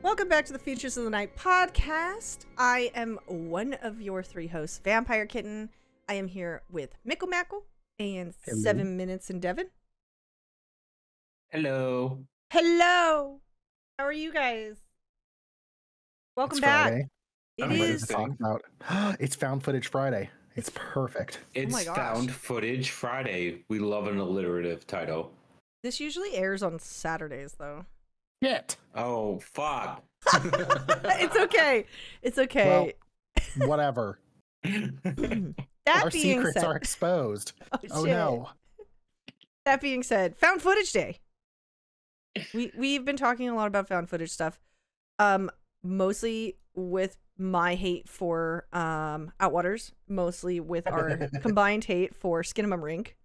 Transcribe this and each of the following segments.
Welcome back to the Futures of the Night podcast. I am one of your three hosts, VampireKitten. I am here with Mickle Mackle and Hello. 7 Minutes in Devon. Hello. Hello. How are you guys? Welcome It's back. Friday. It I'm ready is. to talk about. It's Found Footage Friday. It's perfect. It's my gosh. Found Footage Friday. We love an alliterative title. This usually airs on Saturdays, though. Shit. Oh, fuck. It's okay. It's okay. Well, whatever. That Our being secrets said, are exposed. Oh shit. no. That being said, Found Footage Day. We've been talking a lot about found footage stuff, mostly with my hate for Outwaters, mostly with our combined hate for Skin'em Rink.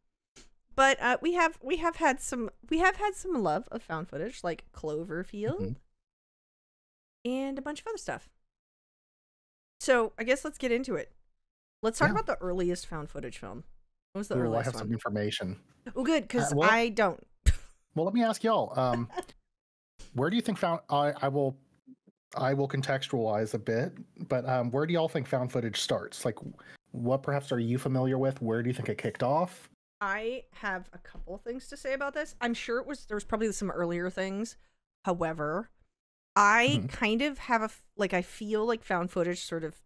But we have had some love of found footage, like Cloverfield and a bunch of other stuff. So I guess let's get into it. Let's talk about the earliest found footage film. What was the I earliest have one? some information. Oh, good, because well- I don't. Well, let me ask y'all. Where do you think found? I will contextualize a bit, but where do y'all think found footage starts? Like, what perhaps are you familiar with? Where do you think it kicked off? I have a couple of things to say about this. I'm sure there was probably some earlier things. However, I kind of have I feel like found footage sort of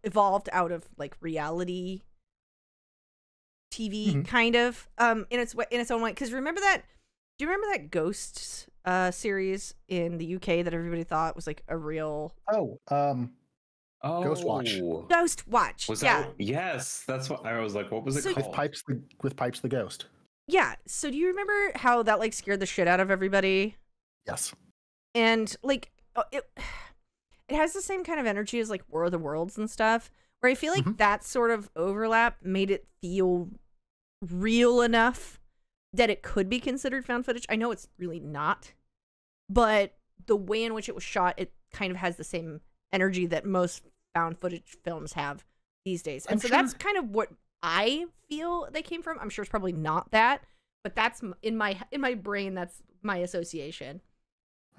evolved out of like reality TV kind of in its own way. Because do you remember that Ghosts series in the UK that everybody thought was like a real Ghost Watch. Ghost Watch? Was yeah. that? Yes, that's what I was like. What was it So- called? With Pipes the Ghost. Yeah. So do you remember how that like scared the shit out of everybody? Yes. And like it has the same kind of energy as like War of the Worlds and stuff, where I feel like that sort of overlap made it feel real enough that it could be considered found footage. I know it's really not, but the way in which it was shot, it kind of has the same energy that most found footage films have these days. And so that's kind of what I feel they came from. I'm sure it's probably not that, but that's in my brain, that's my association.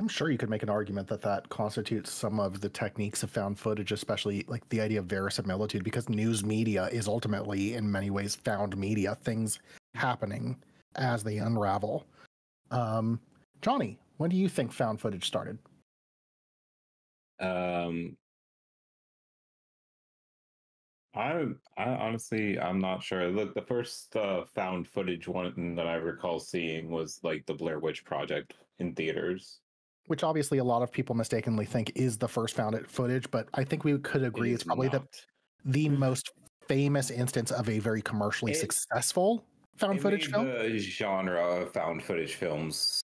I'm sure you could make an argument that constitutes some of the techniques of found footage, especially like the idea of verisimilitude, because news media is ultimately in many ways found media, things happening as they unravel. Johnny, when do you think found footage started? I honestly, I'm not sure. Look, the first found footage one that I recall seeing was like the Blair Witch Project in theaters. Which obviously a lot of people mistakenly think is the first found footage, but I think we could agree it's probably the most famous instance of a very commercially successful found footage film. The genre of found footage films,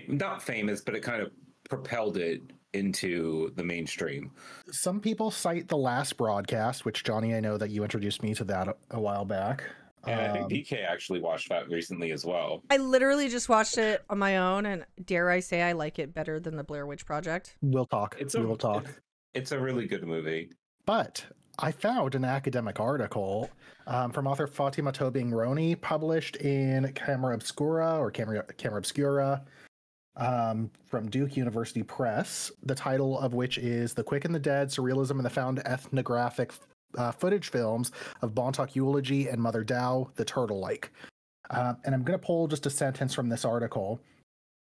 not famous, but it kind of propelled it into the mainstream. Some people cite The Last Broadcast, which Johnny, I know that you introduced me to that a while back. And I think DK actually watched that recently as well. I literally just watched it on my own, and dare I say I like it better than the Blair Witch Project. We'll talk. We will talk. It's a really good movie. But I found an academic article from author Fatima Tobing Roney, published in Camera Obscura from Duke University Press, the title of which is The Quick and the Dead, Surrealism and the Found Ethnographic Footage Films of Bontoc Eulogy and Mother Dow, the Turtle-like. And I'm going to pull just a sentence from this article.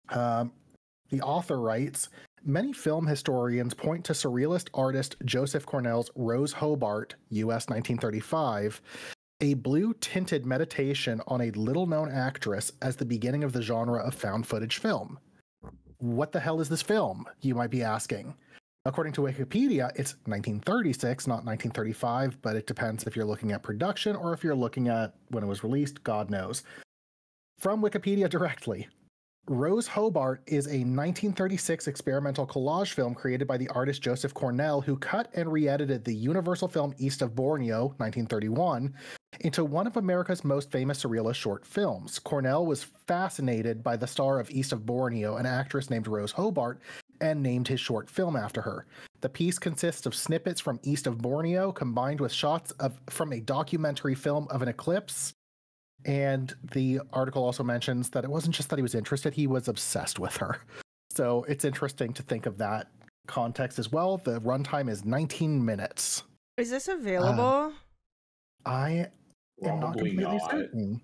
The author writes, many film historians point to surrealist artist Joseph Cornell's Rose Hobart, U.S. 1935, a blue-tinted meditation on a little-known actress as the beginning of the genre of found footage film. What the hell is this film, you might be asking? According to Wikipedia, it's 1936, not 1935, but it depends if you're looking at production or if you're looking at when it was released, God knows. From Wikipedia directly, Rose Hobart is a 1936 experimental collage film created by the artist Joseph Cornell, who cut and re-edited the Universal film East of Borneo, 1931, into one of America's most famous surrealist short films. Cornell was fascinated by the star of East of Borneo, an actress named Rose Hobart, and named his short film after her. The piece consists of snippets from East of Borneo combined with shots from a documentary film of an eclipse. And the article also mentions that it wasn't just that he was interested, he was obsessed with her. So it's interesting to think of that context as well. The runtime is 19 minutes. Is this available? I am not Probably completely not. certain.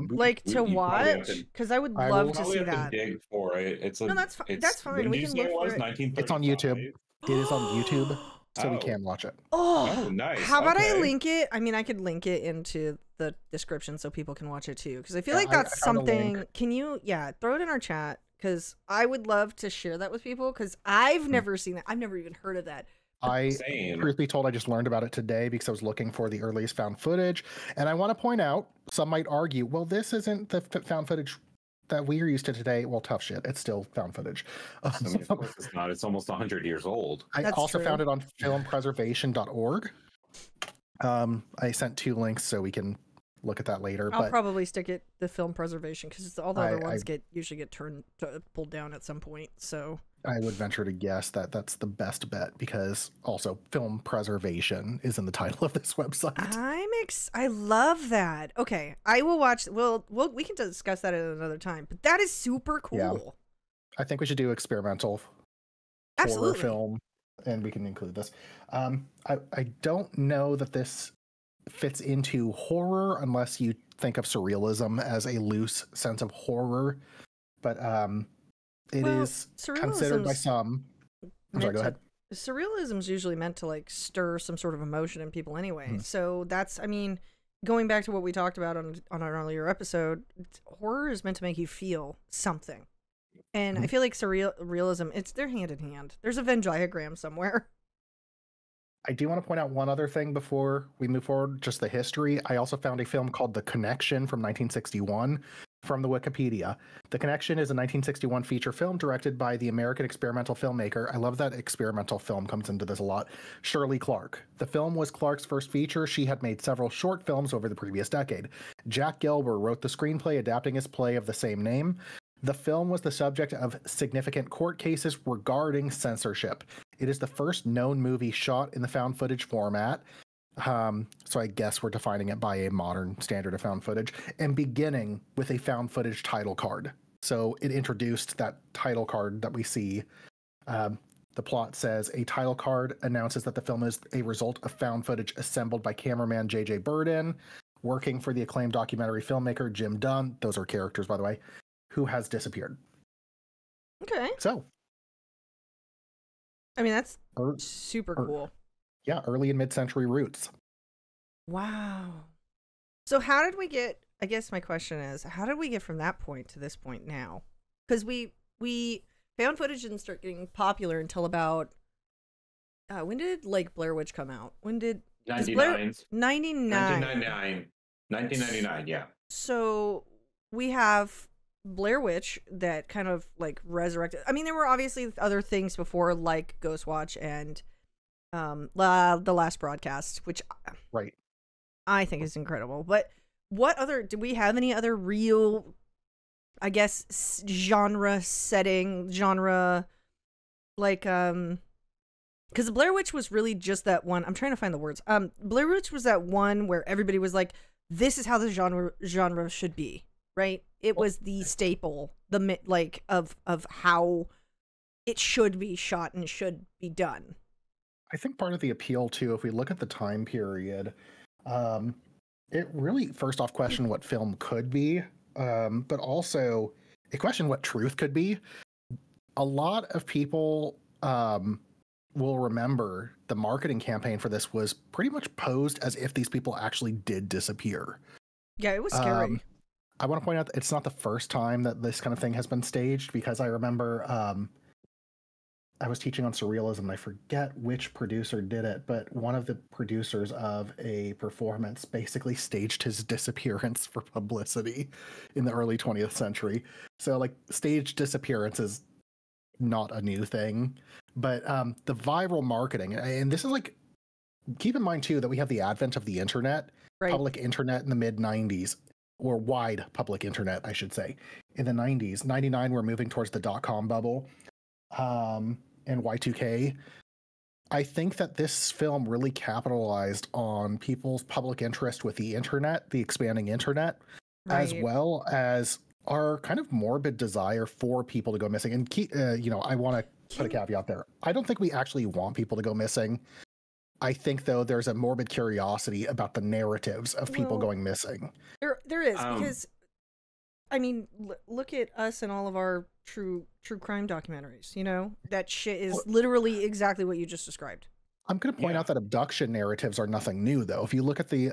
Like to watch? Because I would love to see that. Dig for it. No, that's fine. That's fine. When We did you can say look it for was? it. 1935? It's on YouTube. It is on YouTube, so we Oh. can watch it. Oh, nice. How about I Okay. link it? I mean, I could link it into the description so people can watch it too. Because I feel Yeah, like that's I found a something. link. Can you, throw it in our chat? Because I would love to share that with people. Because I've never seen that. I've never even heard of that. Same. Truth be told, I just learned about it today because I was looking for the earliest found footage. And I want to point out, some might argue, well, this isn't the found footage that we are used to today. Well, tough shit. It's still found footage. I mean, of course it's not. It's almost 100 years old. I That's also true. found it on filmpreservation.org. I sent 2 links so we can look at that later. I'll but probably stick it the film preservation because all the other ones usually get pulled down at some point. So I would venture to guess that that's the best bet because also film preservation is in the title of this website. I love that. Okay, I will watch. We can discuss that at another time. But that is super cool. Yeah. I think we should do experimental Absolutely. horror film, and we can include this. I don't know that this fits into horror unless you think of surrealism as a loose sense of horror, but it is considered by some. I'm sorry, go ahead. Surrealism is usually meant to like stir some sort of emotion in people anyway. Hmm. So that's, I mean, going back to what we talked about on an earlier episode, horror is meant to make you feel something. And I feel like surrealism, they're hand in hand. There's a Venn diagram somewhere. I do want to point out one other thing before we move forward, just the history. I also found a film called The Connection from 1961 from the Wikipedia. The Connection is a 1961 feature film directed by the American experimental filmmaker. I love that experimental film comes into this a lot. Shirley Clark. The film was Clark's first feature. She had made several short films over the previous decade. Jack Gelber wrote the screenplay adapting his play of the same name. The film was the subject of significant court cases regarding censorship. It is the first known movie shot in the found footage format. So I guess we're defining it by a modern standard of found footage and beginning with a found footage title card. So it introduced that title card that we see. The plot says a title card announces that the film is a result of found footage assembled by cameraman J.J. Burden, working for the acclaimed documentary filmmaker Jim Dunn. Those are characters, by the way, who has disappeared. Okay. So, I mean, that's super cool. Yeah, early and mid-century roots. Wow. So how did we get, I guess my question is, how did we get from that point to this point now? Because we found footage didn't start getting popular until about, when did like Blair Witch come out? When did 99. 99. 1999, yeah. So we have Blair Witch that kind of like resurrected. I mean, there were obviously other things before, like Ghostwatch and the Last Broadcast, which right, I think is incredible. But what other, do we have any other real, I guess, genre like because Blair Witch was really just that one. I'm trying to find the words. Blair Witch was that one where everybody was like, this is how the genre should be, right? It was the staple, the like of how it should be shot and should be done. I think part of the appeal too, if we look at the time period, it really first off questioned what film could be, but also it questioned what truth could be. A lot of people will remember the marketing campaign for this was pretty much posed as if these people actually did disappear. Yeah, it was scary. I want to point out that it's not the first time that this kind of thing has been staged, because I remember I was teaching on surrealism, and I forget which producer did it, but one of the producers of a performance basically staged his disappearance for publicity in the early 20th century. So like staged disappearance is not a new thing, but the viral marketing, and this is like, keep in mind too that we have the advent of the internet, right. Public internet in the mid 90s, or wide public internet, I should say, in the 90s. 99, we're moving towards the .com bubble. And Y2K, I think that this film really capitalized on people's public interest with the internet, the expanding internet, Right. as well as our kind of morbid desire for people to go missing. And I want to put a caveat there. I don't think we actually want people to go missing. I think, though, there's a morbid curiosity about the narratives of people going missing. There is, because, I mean, look at us and all of our true crime documentaries. You know, that shit is literally exactly what you just described. I'm going to point out that abduction narratives are nothing new, though. If you look at the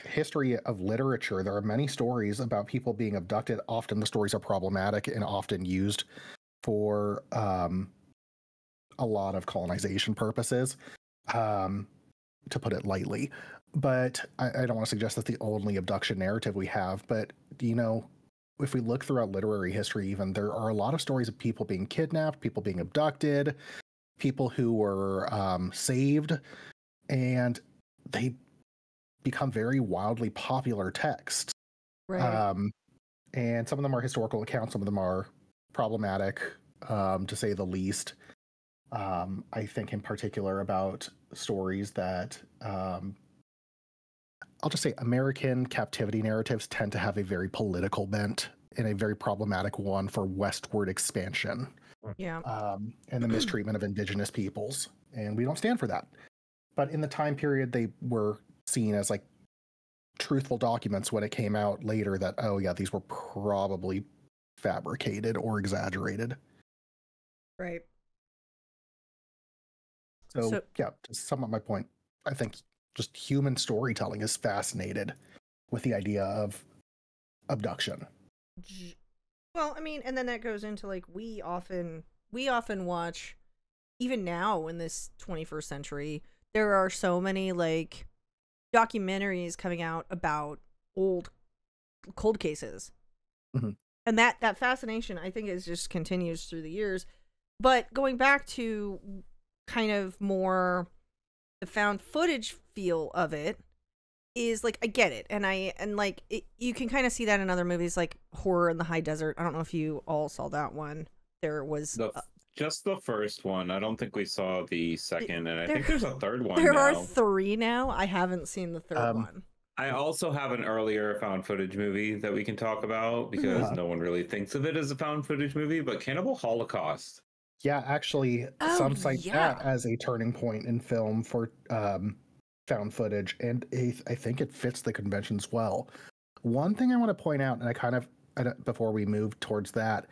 history of literature, there are many stories about people being abducted. Often the stories are problematic and often used for a lot of colonization purposes, to put it lightly. But I don't want to suggest that's the only abduction narrative we have. But, if we look throughout literary history, even, there are a lot of stories of people being kidnapped, people being abducted, people who were saved, and they become very wildly popular texts. Right. And some of them are historical accounts, some of them are problematic, to say the least. I think in particular about stories that I'll just say American captivity narratives tend to have a very political bent and a very problematic one for westward expansion. Yeah. And the mistreatment of indigenous peoples. And we don't stand for that. But in the time period, they were seen as like truthful documents when it came out later that, oh yeah, these were probably fabricated or exaggerated. Right. So yeah, to sum up my point, I think just human storytelling is fascinated with the idea of abduction. Well, I mean, and then that goes into like we often watch, even now in this 21st century, there are so many like documentaries coming out about old cold cases. Mm-hmm. And that fascination, I think, is just continues through the years. But going back to kind of more the found footage feel of it is like, I get it. And you can kind of see that in other movies like Horror in the High Desert. I don't know if you all saw that one. There was just the first one. I don't think we saw the second, and I think there's a third one. There now. are 3 now. I haven't seen the third one. I also have an earlier found footage movie that we can talk about because no one really thinks of it as a found footage movie, but Cannibal Holocaust. Yeah, actually, some cite that as a turning point in film for found footage, and I think it fits the conventions well. One thing I want to point out, and before we move towards that,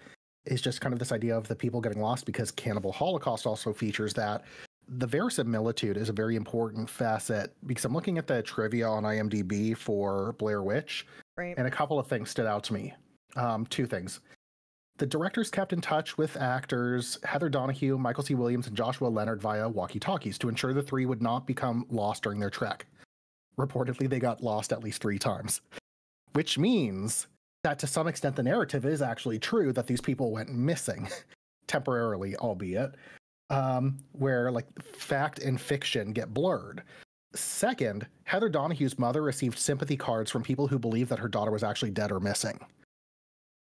is just kind of this idea of the people getting lost, because Cannibal Holocaust also features that. The verisimilitude is a very important facet, because I'm looking at the trivia on IMDb for Blair Witch, right, and a couple of things stood out to me. 2 things. The directors kept in touch with actors Heather Donahue, Michael C. Williams, and Joshua Leonard via walkie-talkies to ensure the 3 would not become lost during their trek. Reportedly, they got lost at least 3 times, which means that to some extent the narrative is actually true, that these people went missing, temporarily, albeit, where like fact and fiction get blurred. Second, Heather Donahue's mother received sympathy cards from people who believed that her daughter was actually dead or missing.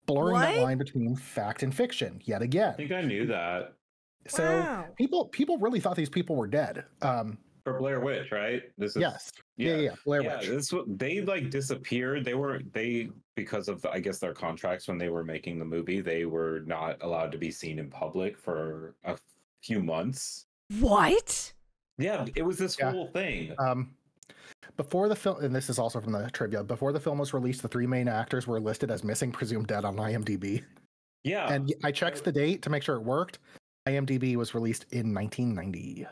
Blurring that line between fact and fiction yet again. I think I knew that. So people really thought these people were dead. For Blair Witch, right? This is yeah, Blair Witch. They like disappeared. They because of I guess their contracts when they were making the movie, they were not allowed to be seen in public for a few months. What? Yeah, it was this whole thing. Before the film, and this is also from the trivia, before the film was released, the 3 main actors were listed as missing, presumed dead on IMDb. Yeah. And I checked the date to make sure it worked. IMDb was released in 1990.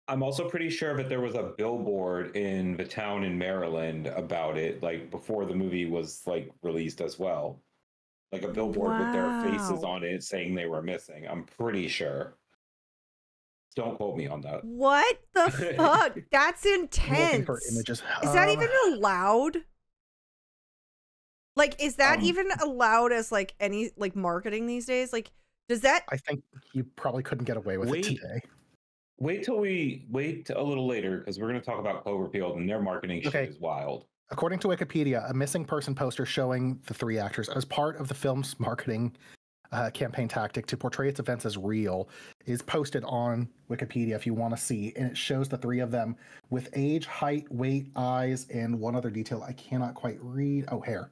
I'm also pretty sure that there was a billboard in the town in Maryland about it, like before the movie was like released as well. Like a billboard with their faces on it saying they were missing. I'm pretty sure. Don't quote me on that. What the fuck? That's intense. For images. Is that even allowed? Like, is that even allowed as like any like marketing these days? Like, does that? I think you probably couldn't get away with it today. Wait a little later, because we're going to talk about Cloverfield, and their marketing shit is wild. According to Wikipedia, a missing person poster showing the 3 actors as part of the film's marketing campaign tactic to portray its events as real is posted on Wikipedia if you want to see, and it shows the 3 of them with age, height, weight, eyes, and one other detail I cannot quite read. Oh, hair.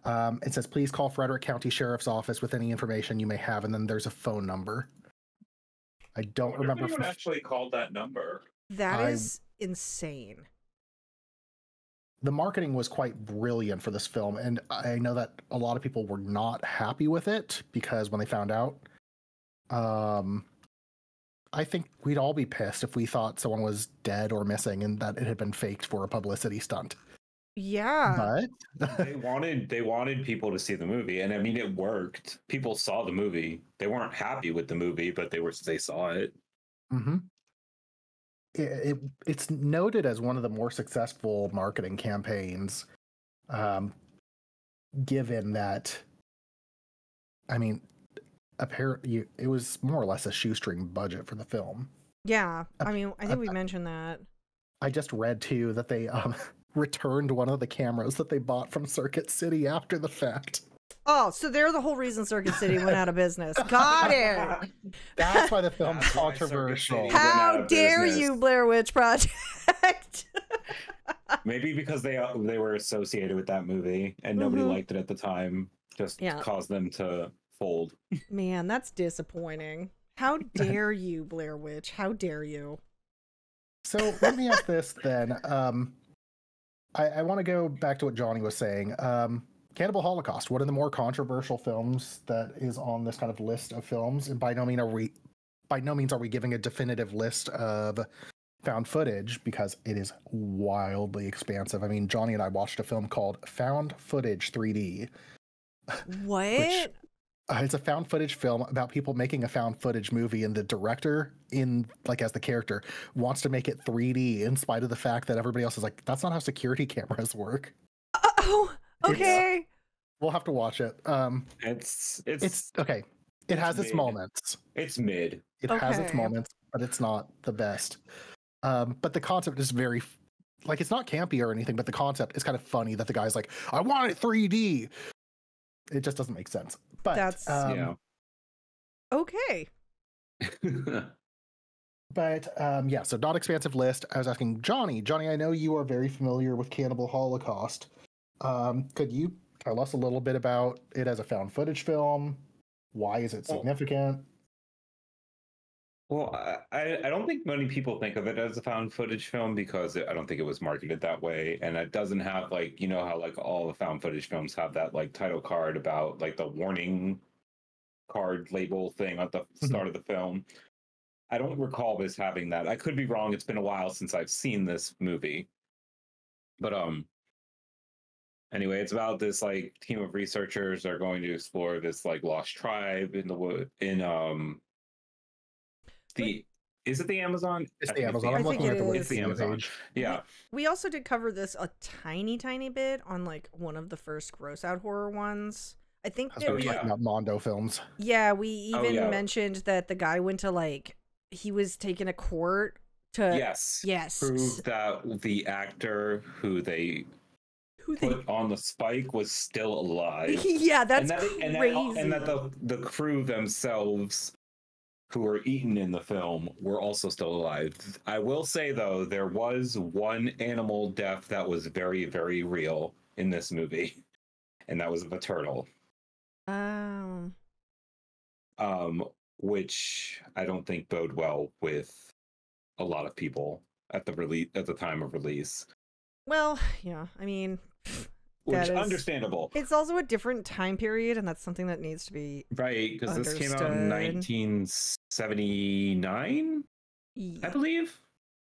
It says, please call Frederick County Sheriff's Office with any information you may have, and then there's a phone number. I don't remember if anyone actually called that number. That is insane. The marketing was quite brilliant for this film, and I know that a lot of people were not happy with it because when they found out, I think we'd all be pissed if we thought someone was dead or missing and that it had been faked for a publicity stunt. Yeah. But they wanted people to see the movie, and I mean it worked. People saw the movie. They weren't happy with the movie, but they saw it. Mm-hmm. It's noted as one of the more successful marketing campaigns, given that, I mean, apparently it was more or less a shoestring budget for the film. Yeah, I mean, I think we mentioned that. I just read too that they returned one of the cameras that they bought from Circuit City after the fact. Oh, so they're the whole reason Circuit City went out of business. Got it. That's why the film's controversial. How dare you, Blair Witch Project? Maybe because they were associated with that movie and nobody liked it at the time, just caused them to fold. Man, that's disappointing. How dare you, Blair Witch? How dare you? So let me ask this then. I want to go back to what Johnny was saying. Cannibal Holocaust, one of the more controversial films that is on this kind of list of films, and by no means are we giving a definitive list of found footage because it is wildly expansive. I mean, Johnny and I watched a film called Found Footage 3D. What? It's a found footage film about people making a found footage movie, and the director, as the character, wants to make it 3D in spite of the fact that everybody else is like, that's not how security cameras work. Oh, okay. We'll have to watch it. It's okay. It has its moments. It's mid. It has its moments, but it's not the best. But the concept is very, it's not campy or anything, but the concept is kind of funny that the guy's like, I want it 3D. It just doesn't make sense. But that's okay. But so not expansive list. I was asking Johnny, I know you are very familiar with Cannibal Holocaust. Could you tell us a little bit about it as a found footage film? Why is it significant? Well, I don't think many people think of it as a found footage film because I don't think it was marketed that way. And it doesn't have how all the found footage films have that title card about the warning card label thing at the start of the film. I don't recall this having that. I could be wrong. It's been a while since I've seen this movie. But anyway, it's about this team of researchers that are going to explore this lost tribe in the wood is it the Amazon? It's the Amazon. I'm looking at the It's the Amazon. Yeah. We also did cover this a tiny bit on one of the first gross out horror ones. I think about Mondo films. Yeah, we even mentioned that the guy went to he was taken to court to yes prove that the actor who they put on the spike was still alive. Yeah, that's crazy. And that the crew themselves who were eaten in the film were also still alive. I will say, though, there was one animal death that was very, very real in this movie, and that was the turtle. Which I don't think bode well with a lot of people at the time of release. Well, yeah, I mean, which understandable. It's also a different time period, and that's something that needs to be right, because this came out in 1979, I believe.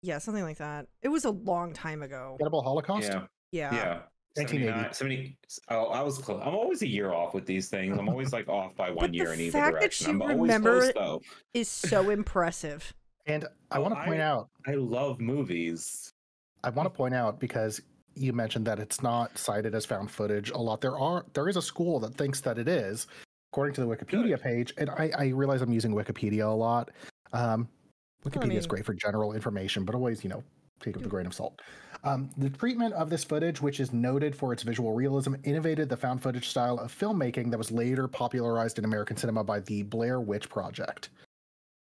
Yeah, something like that. It was a long time ago. Cannibal Holocaust? Yeah. 1980. Oh, I was close. I'm always a year off with these things. I'm always off by 1 year in either direction. I'm always close, though. Is so impressiff. And I want to point out, I love movies. I want to point out because you mentioned that it's not cited as found footage a lot. There is a school that thinks that it is, according to the Wikipedia page. And I realize I'm using Wikipedia a lot. Wikipedia is great for general information, but always, take it with a grain of salt. The treatment of this footage, which is noted for its visual realism, innovated the found footage style of filmmaking that was later popularized in American cinema by the Blair Witch Project.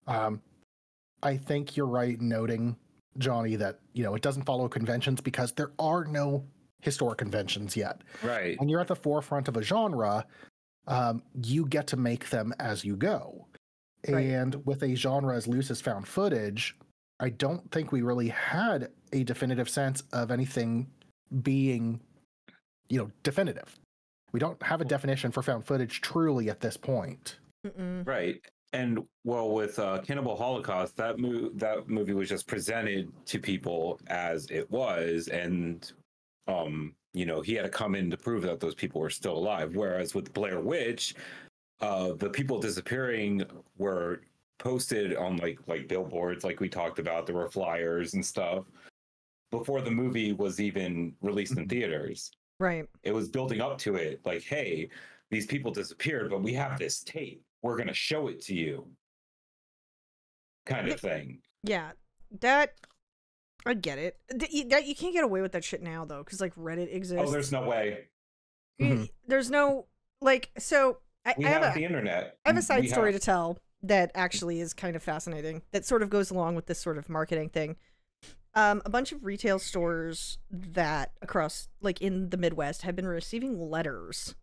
I think you're right noting, Johnny, that it doesn't follow conventions because there are no historic conventions yet. Right. When you're at the forefront of a genre, you get to make them as you go. Right. And with a genre as loose as found footage, I don't think we really had a definitive sense of anything being, definitive. We don't have a definition for found footage truly at this point. Right. And well, with Cannibal Holocaust, that movie was just presented to people as it was, and he had to come in to prove that those people were still alive. Whereas with Blair Witch, the people disappearing were posted on like billboards, like we talked about. There were flyers and stuff before the movie was even released in theaters. Right. It was building up to it, like, hey, these people disappeared, but we have this tape. We're going to show it to you, kind of thing. Yeah, that I get it. That you can't get away with that shit now though, because like Reddit exists. Oh, there's no way. There's no so. I have the internet. I have a side story to tell that actually is kind of fascinating. That sort of goes along with this sort of marketing thing. A bunch of retail stores that across, like in the Midwest, have been receiving letters,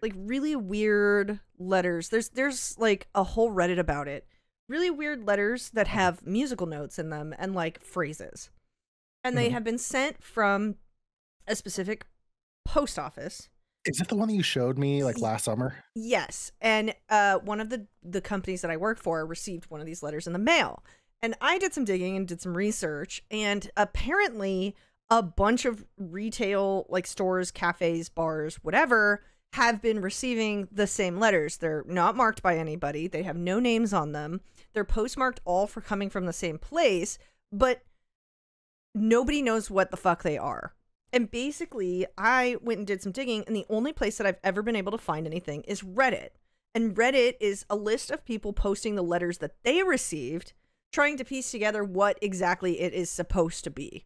like really weird letters. There's like a whole Reddit about it. Really weird letters that have musical notes in them and like phrases. And they have been sent from a specific post office. Is it the one that you showed me like last summer? Yes. And one of the companies that I work for received one of these letters in the mail. And I did some digging and did some research, and apparently a bunch of retail like stores, cafes, bars, whatever, have been receiving the same letters. They're not marked by anybody. They have no names on them. They're postmarked all for coming from the same place, but nobody knows what the fuck they are. And basically, I went and did some digging, and the only place that I've ever been able to find anything is Reddit. And Reddit is a list of people posting the letters that they received, trying to piece together what exactly it is supposed to be,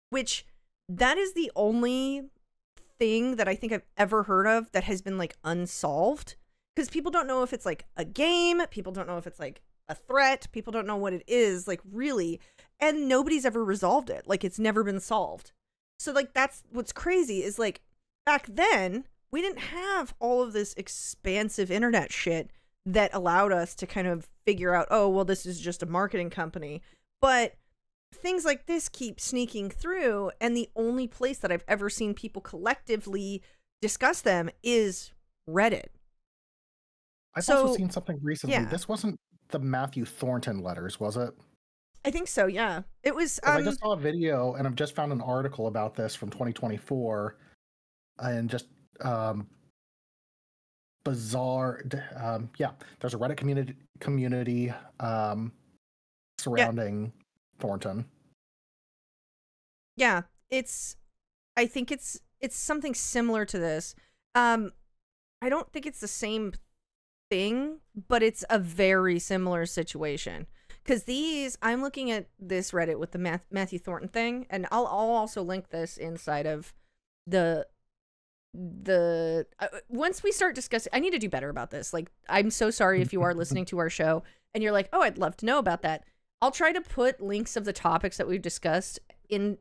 which that is the only thing that I think I've ever heard of that has been like unsolved, because people don't know if it's like a game, people don't know if it's like a threat, people don't know what it is, like really, and nobody's ever resolved it. Like it's never been solved. So like that's what's crazy is like back then we didn't have all of this expansive internet shit that allowed us to kind of figure out, oh, well, this is just a marketing company. But things like this keep sneaking through, and the only place that I've ever seen people collectively discuss them is Reddit. I've also seen something recently. Yeah. This wasn't the Matthew Thornton letters, was it? I think so, yeah. It was... I just saw a video, and I've just found an article about this from 2024, and just... bizarre. There's a Reddit community surrounding Thornton. Yeah, I think it's something similar to this. I don't think it's the same thing, but it's a very similar situation. Because I'm looking at this Reddit with the Matthew Thornton thing, and I'll also link this inside of the once we start discussing, I need to do better about this. Like, I'm so sorry if you are listening to our show and you're like, oh, I'd love to know about that. I'll try to put links of the topics that we've discussed in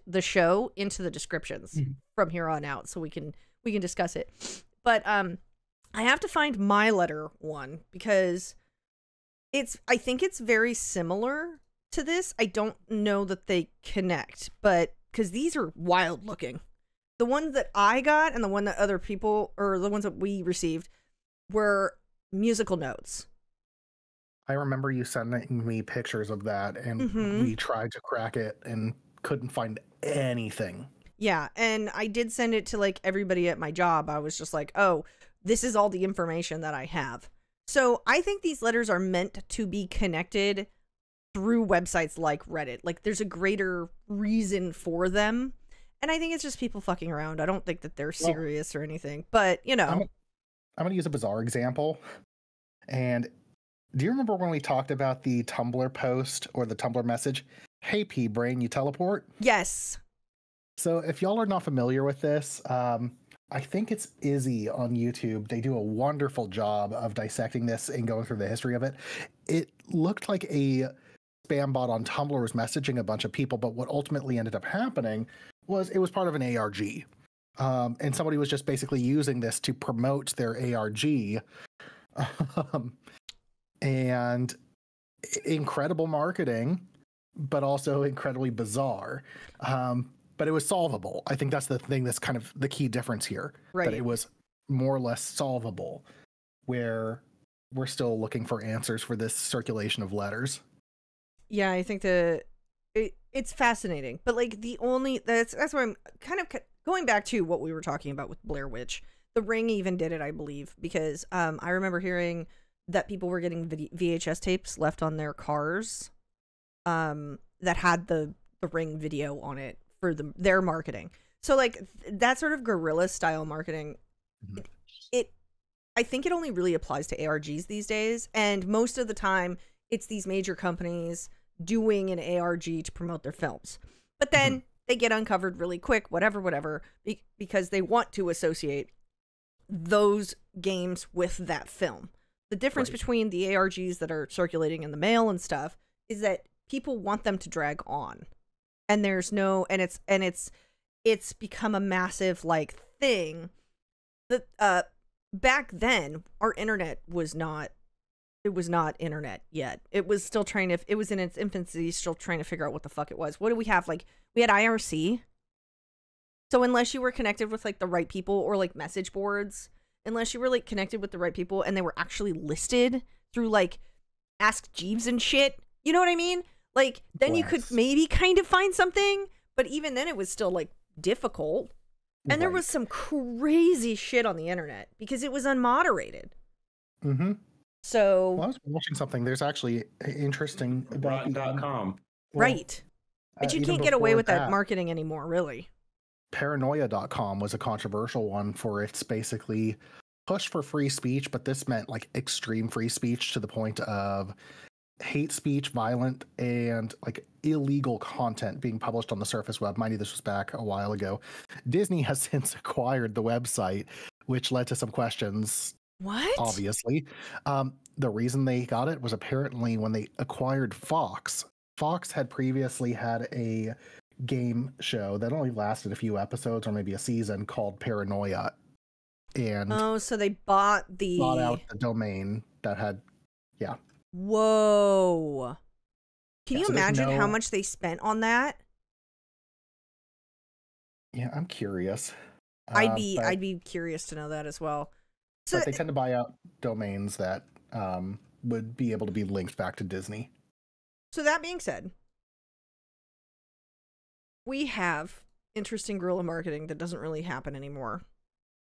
the show into the descriptions from here on out, so we can discuss it. But I have to find my letter one, because I think it's very similar to this. I don't know that they connect, but because these are wild looking. The ones that I got and the one that other people, or the ones that we received, were musical notes. I remember you sending me pictures of that, and we tried to crack it and couldn't find anything. Yeah, and I did send it to like everybody at my job. I was just like, oh, this is all the information that I have. So I think these letters are meant to be connected through websites like Reddit. Like there's a greater reason for them. And I think it's just people fucking around. I don't think that they're serious or anything, but you know. I'm going to use a bizarre example. And do you remember when we talked about the Tumblr post or the Tumblr message? Hey, P-Brain, you teleport? Yes. So if y'all are not familiar with this, I think it's Izzy on YouTube. They do a wonderful job of dissecting this and going through the history of it. It looked like a spam bot on Tumblr was messaging a bunch of people, but what ultimately ended up happening was it was part of an ARG. And somebody was just basically using this to promote their ARG. And incredible marketing, but also incredibly bizarre. But it was solvable. I think that's the thing that's kind of the key difference here. Right. That it was more or less solvable, where we're still looking for answers for this circulation of letters. Yeah, I think it's fascinating. But like that's why I'm kind of going back to what we were talking about with Blair Witch. The Ring even did it, I believe, because I remember hearing that people were getting VHS tapes left on their cars that had the Ring video on it for their marketing. So like that sort of guerrilla style marketing, I think it only really applies to ARGs these days. And most of the time it's these major companies doing an ARG to promote their films. But then they get uncovered really quick, whatever, because they want to associate those games with that film. The difference between the ARGs that are circulating in the mail and stuff is that people want them to drag on. And there's no, and it's become a massive like thing that back then our internet was not internet yet. It was still it was in its infancy, still trying to figure out what the fuck it was. What do we have? Like we had IRC. So unless you were connected with like the right people or like message boards, unless you were like connected with the right people and they were actually listed through like Ask Jeeves and shit, you know what I mean? Like then you could maybe kind of find something, but even then it was still like difficult. And there was some crazy shit on the internet because it was unmoderated. So well, I was watching something. There's actually interesting about Rotten.com. Right. But you can't get away with that marketing anymore, really. Paranoia.com was a controversial one for its basically push for free speech, but this meant like extreme free speech to the point of hate speech, violent, and like illegal content being published on the surface web. Mind you, this was back a while ago. Disney has since acquired the website, which led to some questions. What? Obviously. The reason they got it was apparently when they acquired Fox. Fox had previously had a game show that only lasted a few episodes or maybe a season called Paranoia. And so they bought out the domain that had, yeah. Whoa. Can you imagine how much they spent on that? Yeah, I'm curious. I'd be curious to know that as well. So but they tend to buy out domains that would be able to be linked back to Disney. So that being said, we have interesting guerrilla marketing that doesn't really happen anymore.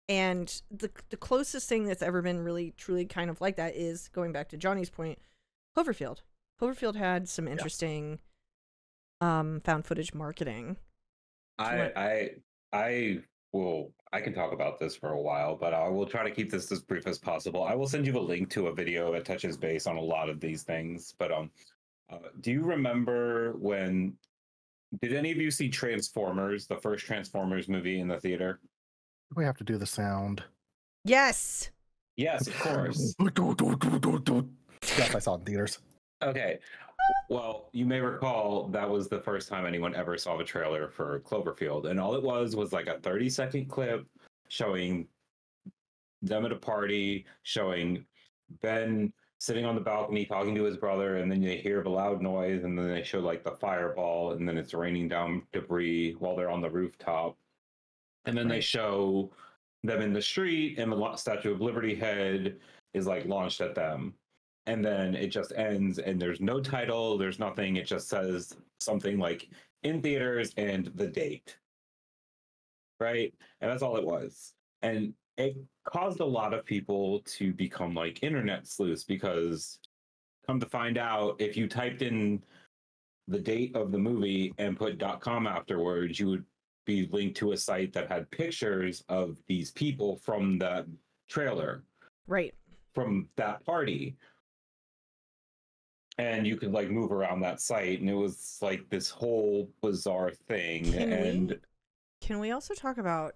And the closest thing that's ever been really, truly kind of like that is, going back to Johnny's point, Cloverfield. Cloverfield had some interesting found footage marketing. I can talk about this for a while, but I will try to keep this as brief as possible. I will send you a link to a video that touches base on a lot of these things. But do you remember did any of you see Transformers, the first Transformers movie in the theater? We have to do the sound. Yes. Yes, of course. Yes, I saw it in theaters. Okay. Well, you may recall that was the first time anyone ever saw the trailer for Cloverfield. And all it was like a 30-second clip showing them at a party, showing Ben sitting on the balcony talking to his brother, and then you hear the loud noise, and then they show like the fireball, and then it's raining down debris while they're on the rooftop. And then they show them in the street, and the Statue of Liberty head is like launched at them. And then it just ends, and there's no title, there's nothing. It just says something like in theaters and the date. Right? And that's all it was. And it caused a lot of people to become like internet sleuths, because come to find out, if you typed in the date of the movie and put .com afterwards, you would be linked to a site that had pictures of these people from the trailer. Right. From that party. And you could like move around that site, and it was like this whole bizarre thing. Can we also talk about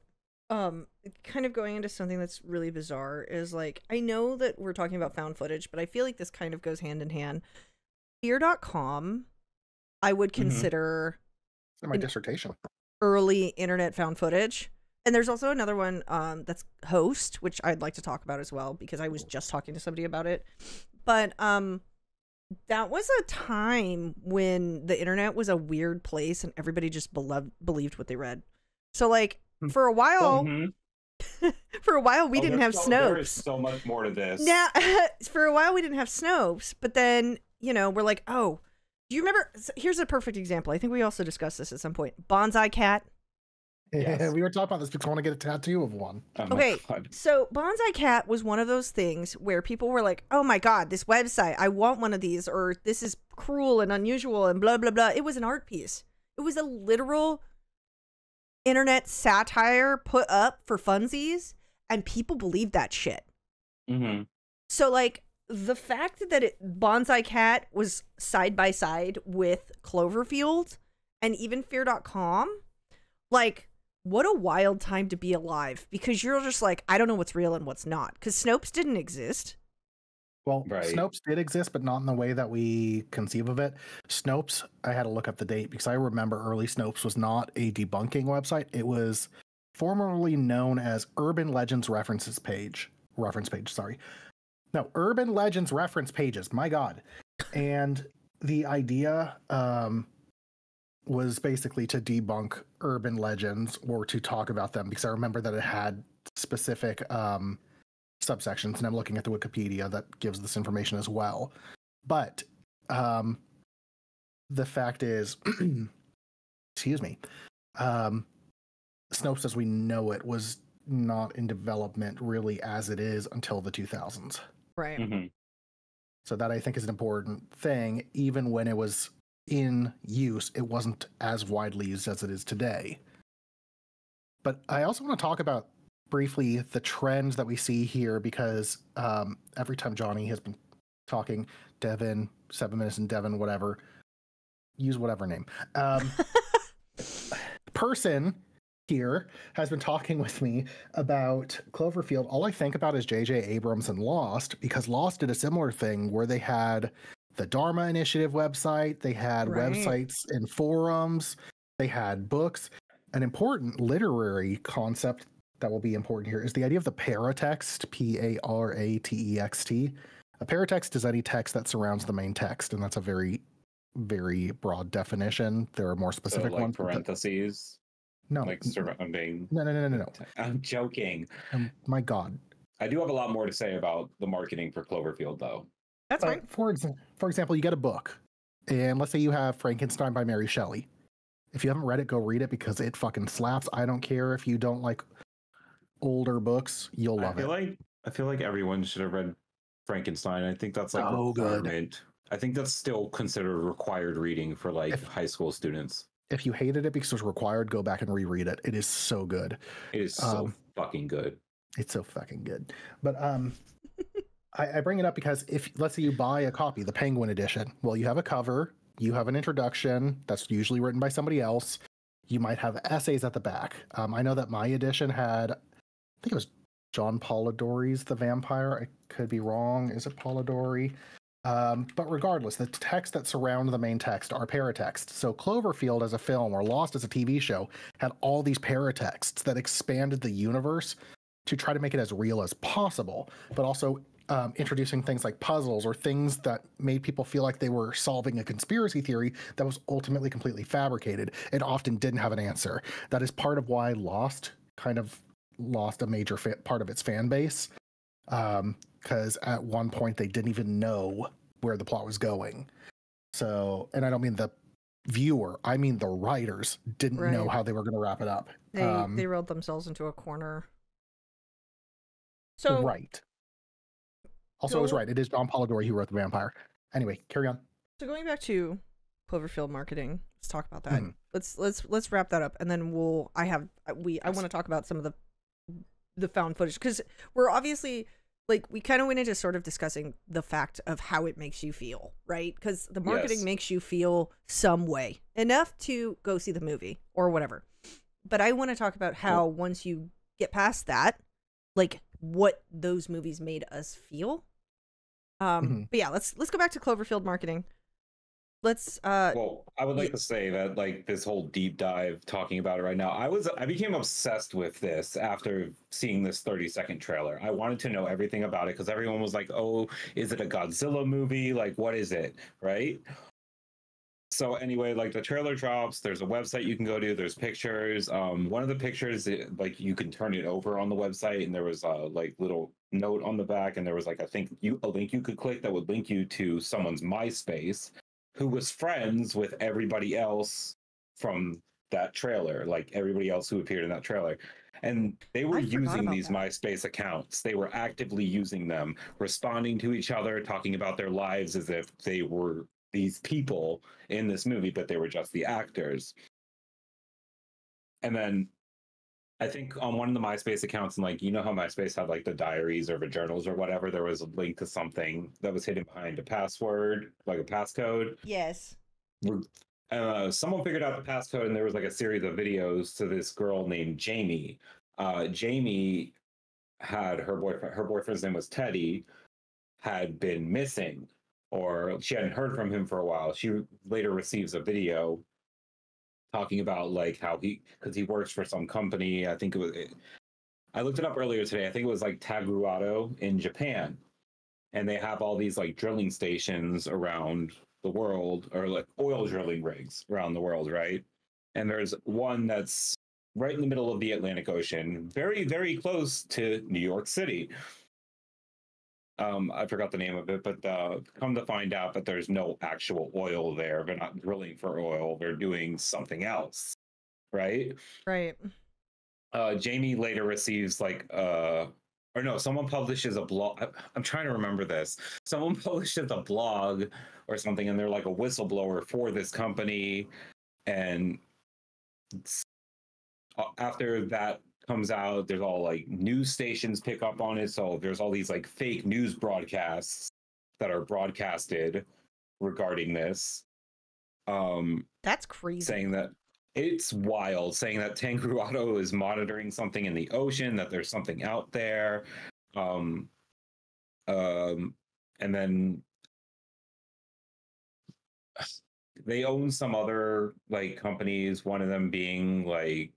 kind of going into something that's really bizarre is like, I know that we're talking about found footage, but I feel like this kind of goes hand in hand. Fear.com, I would consider in my dissertation early internet found footage. And there's also another one that's Host, which I'd like to talk about as well because I was just talking to somebody about it. But that was a time when the internet was a weird place and everybody just believed what they read. So like for a while, for a while we didn't have Snopes. There is so much more to this. Yeah, for a while we didn't have Snopes, but then we're like, oh, do you remember? Here's a perfect example. I think we also discussed this at some point. Bonsai Cat. Yes. Yeah, we were talking about this because I want to get a tattoo of one. Oh okay, so Bonsai Cat was one of those things where people were like, oh my god, this website, I want one of these, or this is cruel and unusual and blah, blah, blah. It was an art piece. It was a literal internet satire put up for funsies, and people believed that shit. So like, the fact that Bonsai Cat was side by side with Cloverfield and even Fear.com, like, what a wild time to be alive, because you're just like, I don't know what's real and what's not, because Snopes didn't exist. Well, Snopes did exist, but not in the way that we conceive of it. Snopes, I had to look up the date because I remember early Snopes was not a debunking website. It was formerly known as Urban Legends Reference Page, sorry. No, Urban Legends Reference Pages, my God. And the idea was basically to debunk urban legends or to talk about them, because I remember that it had specific subsections, and I'm looking at the Wikipedia that gives this information as well. But the fact is, excuse me, Snopes as we know it was not in development really as it is until the 2000s. Right. So that I think is an important thing. Even when it was in use, it wasn't as widely used as it is today. But I also want to talk about briefly the trends that we see here, because every time Johnny has been talking, Devin, 7 minutes and Devin, whatever, use whatever name. Person here has been talking with me about Cloverfield. All I think about is J.J. Abrams and Lost, because Lost did a similar thing where they had the Dharma Initiative website, they had websites and forums, they had books. An important literary concept that will be important here is the idea of the paratext, P-A-R-A-T-E-X-T. A paratext is any text that surrounds the main text, and that's a very, very broad definition. There are more specific ones. Parentheses? No. Like surrounding... No. I'm joking. My God. I do have a lot more to say about the marketing for Cloverfield, though. That's right. For example, you get a book, and let's say you have Frankenstein by Mary Shelley. If you haven't read it, go read it, because it fucking slaps. I don't care if you don't like older books, you'll love it. I feel like everyone should have read Frankenstein. I think that's like good. I think that's still considered required reading for high school students. If you hated it because it was required, go back and reread it. It is so good. It is so fucking good. It's so fucking good. But I bring it up because if, let's say you buy a copy, the Penguin edition, well, you have a cover, you have an introduction that's usually written by somebody else. You might have essays at the back. I know that my edition had, I think it was John Polidori's The Vampire. I could be wrong. Is it Polidori? But regardless, the text that surround the main text are paratext. So Cloverfield as a film or Lost as a TV show had all these paratexts that expanded the universe to try to make it as real as possible, but also introducing things like puzzles or things that made people feel like they were solving a conspiracy theory that was ultimately completely fabricated and often didn't have an answer. That is part of why Lost kind of lost a major part of its fan base, because at one point they didn't even know where the plot was going. So, and I don't mean the viewer, I mean the writers didn't know how they were going to wrap it up. They rolled themselves into a corner. So right. Also, I was right. It is John Polidori who wrote The Vampire. Anyway, carry on. So going back to Cloverfield marketing, let's talk about that. Let's wrap that up, and then I want to talk about some of the found footage, because we're obviously, like, we kind of went into sort of discussing the fact of how it makes you feel, right? Because the marketing makes you feel some way, enough to go see the movie or whatever. But I want to talk about how once you get past that, like, what those movies made us feel. But yeah, let's go back to Cloverfield marketing. let's Well, I would like to say that like this whole deep dive talking about it right now, I became obsessed with this after seeing this 30-second trailer. I wanted to know everything about it because everyone was like, "Oh, is it a Godzilla movie? Like, what is it?" Right? So anyway, like the trailer drops, there's a website you can go to, there's pictures. One of the pictures, like you can turn it over on the website, and there was a like little note on the back, and there was like a link you could click that would link you to someone's MySpace who was friends with everybody else from that trailer, like everybody else who appeared in that trailer. And they were I forgot using about these that. MySpace accounts. They were actively using them, responding to each other, talking about their lives as if they were these people in this movie, but they were just the actors. And then I think on one of the MySpace accounts, and like, you know how MySpace had like the diaries or the journals or whatever, there was a link to something that was hidden behind a password, like a passcode. Yes. Someone figured out the passcode, and there was like a series of videos to this girl named Jamie. Jamie had her boyfriend, her boyfriend's name was Teddy, had been missing, or she hadn't heard from him for a while. She later receives a video talking about like how because he works for some company. I think I looked it up earlier today. I think it was like Taguato in Japan. And they have all these like drilling stations around the world, or like oil drilling rigs around the world, right? And there's one that's right in the middle of the Atlantic Ocean, very, very close to New York City. I forgot the name of it, but come to find out that there's no actual oil there. They're not drilling for oil. They're doing something else, right? Right. Jamie later receives like or no, someone publishes a blog. I'm trying to remember this. Someone publishes a blog or something, and they're like a whistleblower for this company. And after that comes out, there's all like news stations pick up on it. So there's all these like fake news broadcasts that are broadcasted regarding this. That's crazy. Saying that it's wild, saying that Tanguato is monitoring something in the ocean, that there's something out there. And then they own some other like companies, one of them being like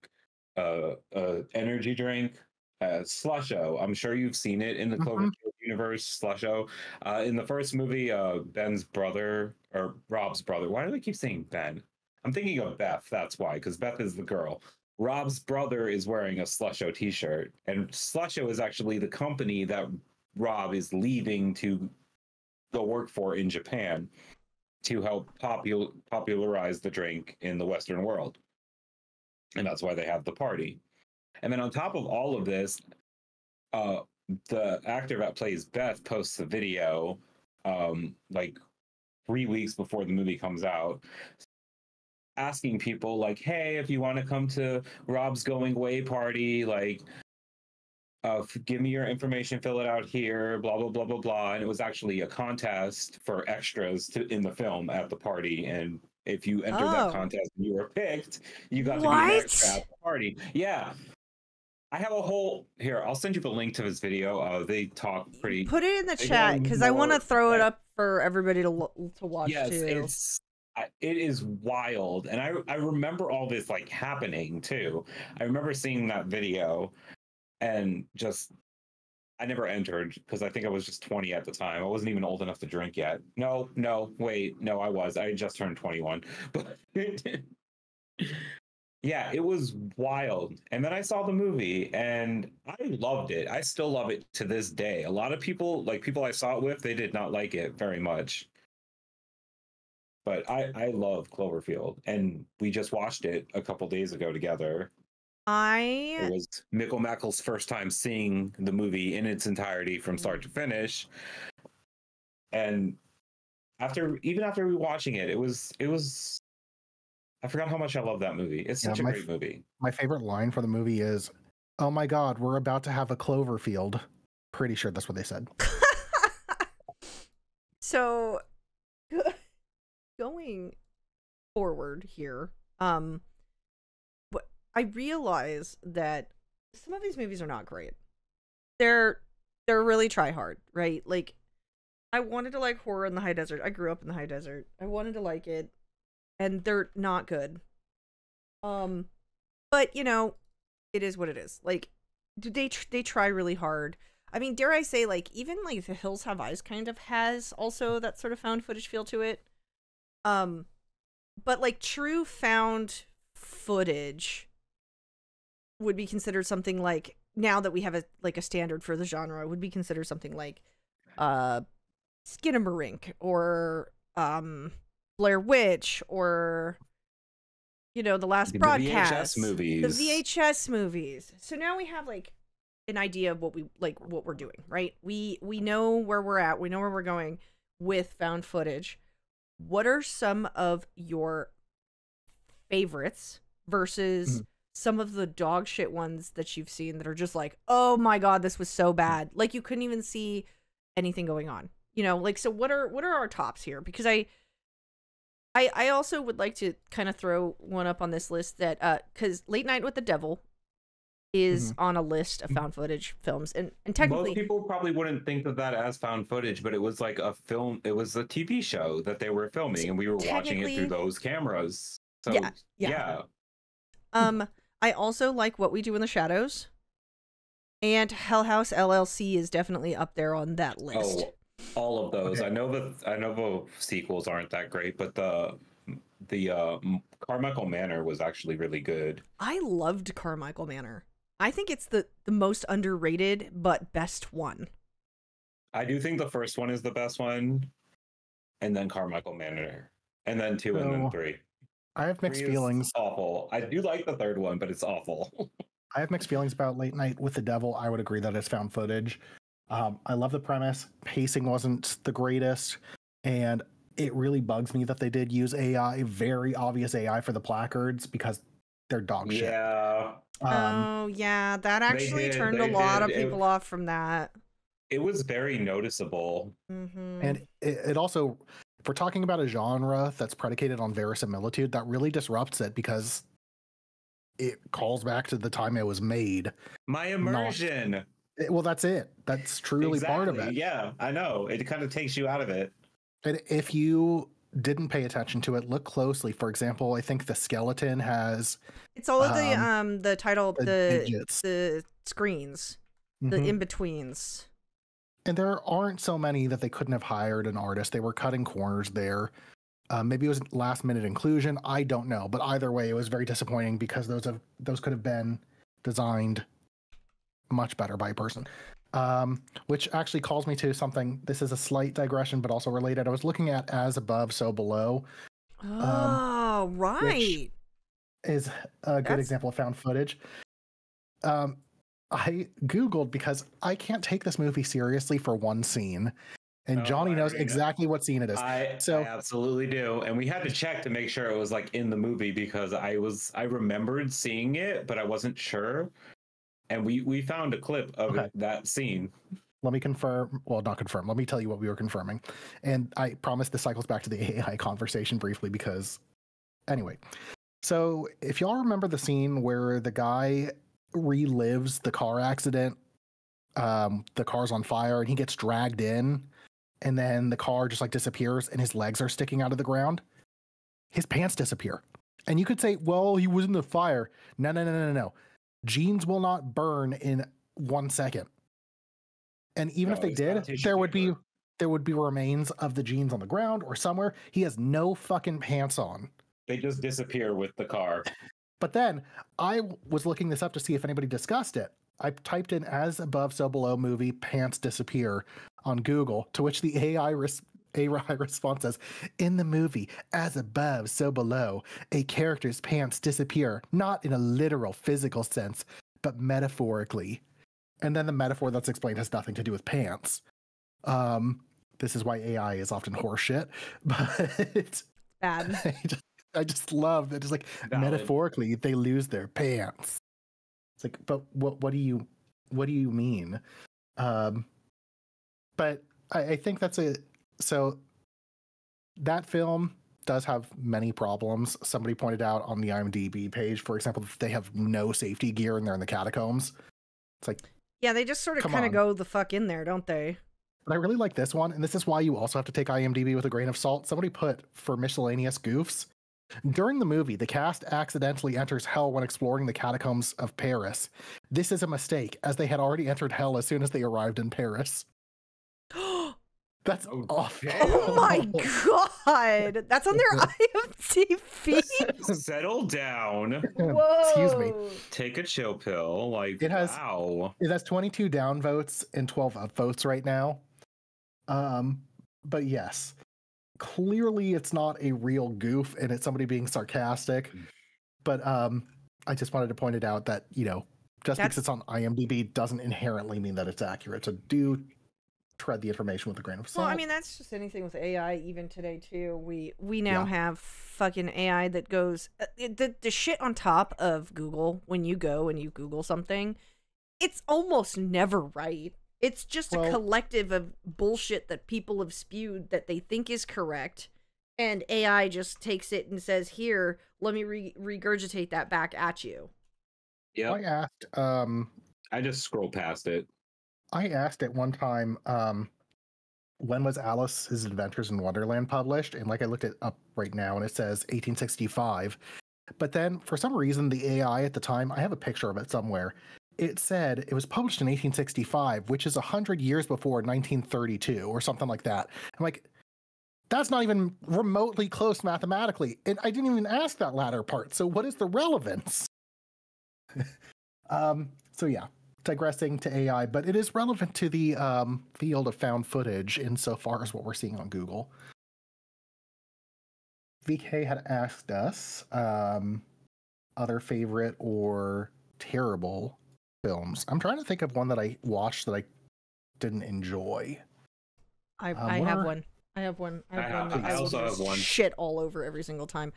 energy drink, Slusho. I'm sure you've seen it in the Cloverfield universe, Slusho. In the first movie, Ben's brother, or Rob's brother, why do they keep saying Ben? I'm thinking of Beth, that's why, because Beth is the girl. Rob's brother is wearing a Slusho t-shirt, and Slusho is actually the company that Rob is leaving to go work for in Japan to help popularize the drink in the Western world. And that's why they have the party. And then on top of all of this, the actor that plays Beth posts a video like 3 weeks before the movie comes out, asking people like, hey, if you want to come to Rob's going away party, like give me your information, fill it out here, blah blah blah blah blah. And it was actually a contest for extras in the film at the party, and if you entered that contest and you were picked, you got to be an extra at the party. Yeah. I have a whole here. I'll send you the link to his video. They talk pretty. Put it in the chat because I want to throw it up for everybody to watch too. It is wild, and I remember all this like happening too. I remember seeing that video, and just I never entered because I think I was just 20 at the time. I wasn't even old enough to drink yet. No, wait, no, I was. I just turned 21, but. Yeah, it was wild. And then I saw the movie and I loved it. I still love it to this day. A lot of people, like people I saw it with, they did not like it very much. But I love Cloverfield, and we just watched it a couple days ago together. It was Mikkel Mackel's first time seeing the movie in its entirety from start to finish. And even after rewatching it, it was I forgot how much I love that movie. It's such a great movie. My favorite line for the movie is, "Oh my God, we're about to have a Cloverfield." Pretty sure that's what they said. So, going forward here, I realize that some of these movies are not great. They're really try hard, right? Like, I wanted to like horror in the high desert. I grew up in the high desert. I wanted to like it, and they're not good. But you know, it is what it is. Like, they try really hard. I mean, dare I say, like, even like The Hills Have Eyes kind of has also that sort of found footage feel to it. But like true found footage would be considered something like, now that we have a standard for the genre, would be considered something like Skinamarink or Blair Witch or, you know, The Last Broadcast. The VHS movies. The VHS movies. So now we have like an idea of what we're doing, right? We know where we're at. We know where we're going with found footage. What are some of your favorites versus some of the dog shit ones that you've seen that are just like, oh my god, this was so bad, like you couldn't even see anything going on, you know? Like, so what are our tops here? Because I also would like to kind of throw one up on this list that because Late Night with the Devil is on a list of found footage films, and technically most people probably wouldn't think of that as found footage, but it was like a film. It was a TV show that they were filming, and we were watching it through those cameras. So yeah. I also like What We Do in the Shadows, and Hell House LLC is definitely up there on that list. Oh, all of those. Okay. I know the sequels aren't that great, but the Carmichael Manor was actually really good. I loved Carmichael Manor. I think it's the most underrated but best one. I do think the first one is the best one, and then Carmichael Manor, and then 2, and then 3. I have mixed feelings. Awful. I do like the third one, but it's awful. I have mixed feelings about Late Night with the Devil. I would agree that it's found footage. I love the premise. Pacing wasn't the greatest, and it really bugs me that they did use AI, very obvious AI, for the placards because they're dog shit. Yeah. Oh, yeah. That actually turned a lot of people off from that. It was very noticeable. And it also, if we're talking about a genre that's predicated on verisimilitude, that really disrupts it because it calls back to the time it was made. My immersion. Well, that's it. That's truly part of it. Yeah, I know. It kind of takes you out of it. And if you didn't pay attention to it, look closely. For example, I think the skeleton has... It's all of the title, the screens, the in-betweens. And there aren't so many that they couldn't have hired an artist. They were cutting corners there. Maybe it was last-minute inclusion. I don't know. But either way, it was very disappointing because those could have been designed much better by a person. Which actually calls me to something. This is a slight digression, but also related. I was looking at As Above, So Below. Oh, right. Which is a good example of found footage. I Googled because I can't take this movie seriously for one scene. And Johnny knows exactly what scene it is. I absolutely do. And we had to check to make sure it was like in the movie because I remembered seeing it, but I wasn't sure. And we found a clip of that scene. Let me confirm. Well, not confirm. Let me tell you what we were confirming. And I promise this cycles back to the AI conversation briefly because anyway. So if y'all remember the scene where the guy relives the car accident, the car's on fire and he gets dragged in and then the car just like disappears and his legs are sticking out of the ground. His pants disappear. And you could say, well, he was in the fire. No. Jeans will not burn in 1 second. And even if they did, there would be remains of the jeans on the ground or somewhere. He has no fucking pants on. They just disappear with the car. But then I was looking this up to see if anybody discussed it. I typed in As Above, So Below movie pants disappear on Google, to which the AI response says, in the movie As Above, So Below, a character's pants disappear, not in a literal physical sense, but metaphorically. And then the metaphor that's explained has nothing to do with pants. This is why AI is often horseshit. But bad. I just love that. It's like metaphorically they lose their pants. It's like, but what do you mean? But I think that's so that film does have many problems. Somebody pointed out on the IMDb page, for example, they have no safety gear and they're in the catacombs. It's like, yeah, they just sort of kind of go the fuck in there, don't they? But I really like this one, and this is why you also have to take IMDb with a grain of salt. Somebody put, for miscellaneous goofs, during the movie, the cast accidentally enters hell when exploring the catacombs of Paris. This is a mistake, as they had already entered hell as soon as they arrived in Paris. That's awful. Oh my god! That's on their IMDb. Settle down. Whoa. Excuse me. Take a chill pill. Like, It has, wow. It has 22 down votes and 12 up votes right now. But yes, clearly it's not a real goof and it's somebody being sarcastic. But I just wanted to point it out that, you know, just because it's on IMDb doesn't inherently mean that it's accurate. So do tread the information with a grain of salt. Well, I mean, that's just anything with AI. Even today, too, we now have fucking AI that goes the shit on top of Google. When you go and you Google something, it's almost never right. It's just a collective of bullshit that people have spewed that they think is correct, and AI just takes it and says, "Here, let me regurgitate that back at you." Yeah. I asked. I just scroll past it. I asked at one time, when was Alice's Adventures in Wonderland published? And like I looked it up right now and it says 1865. But then for some reason, the AI at the time, I have a picture of it somewhere. It said it was published in 1865, which is 100 years before 1932 or something like that. I'm like, that's not even remotely close mathematically. And I didn't even ask that latter part. So what is the relevance? So yeah. Digressing to AI, but it is relevant to the field of found footage insofar as what we're seeing on Google. VK had asked us other favorite or terrible films. I'm trying to think of one that I watched that I didn't enjoy. I have one. I have one. I also have one. Shit all over every single time.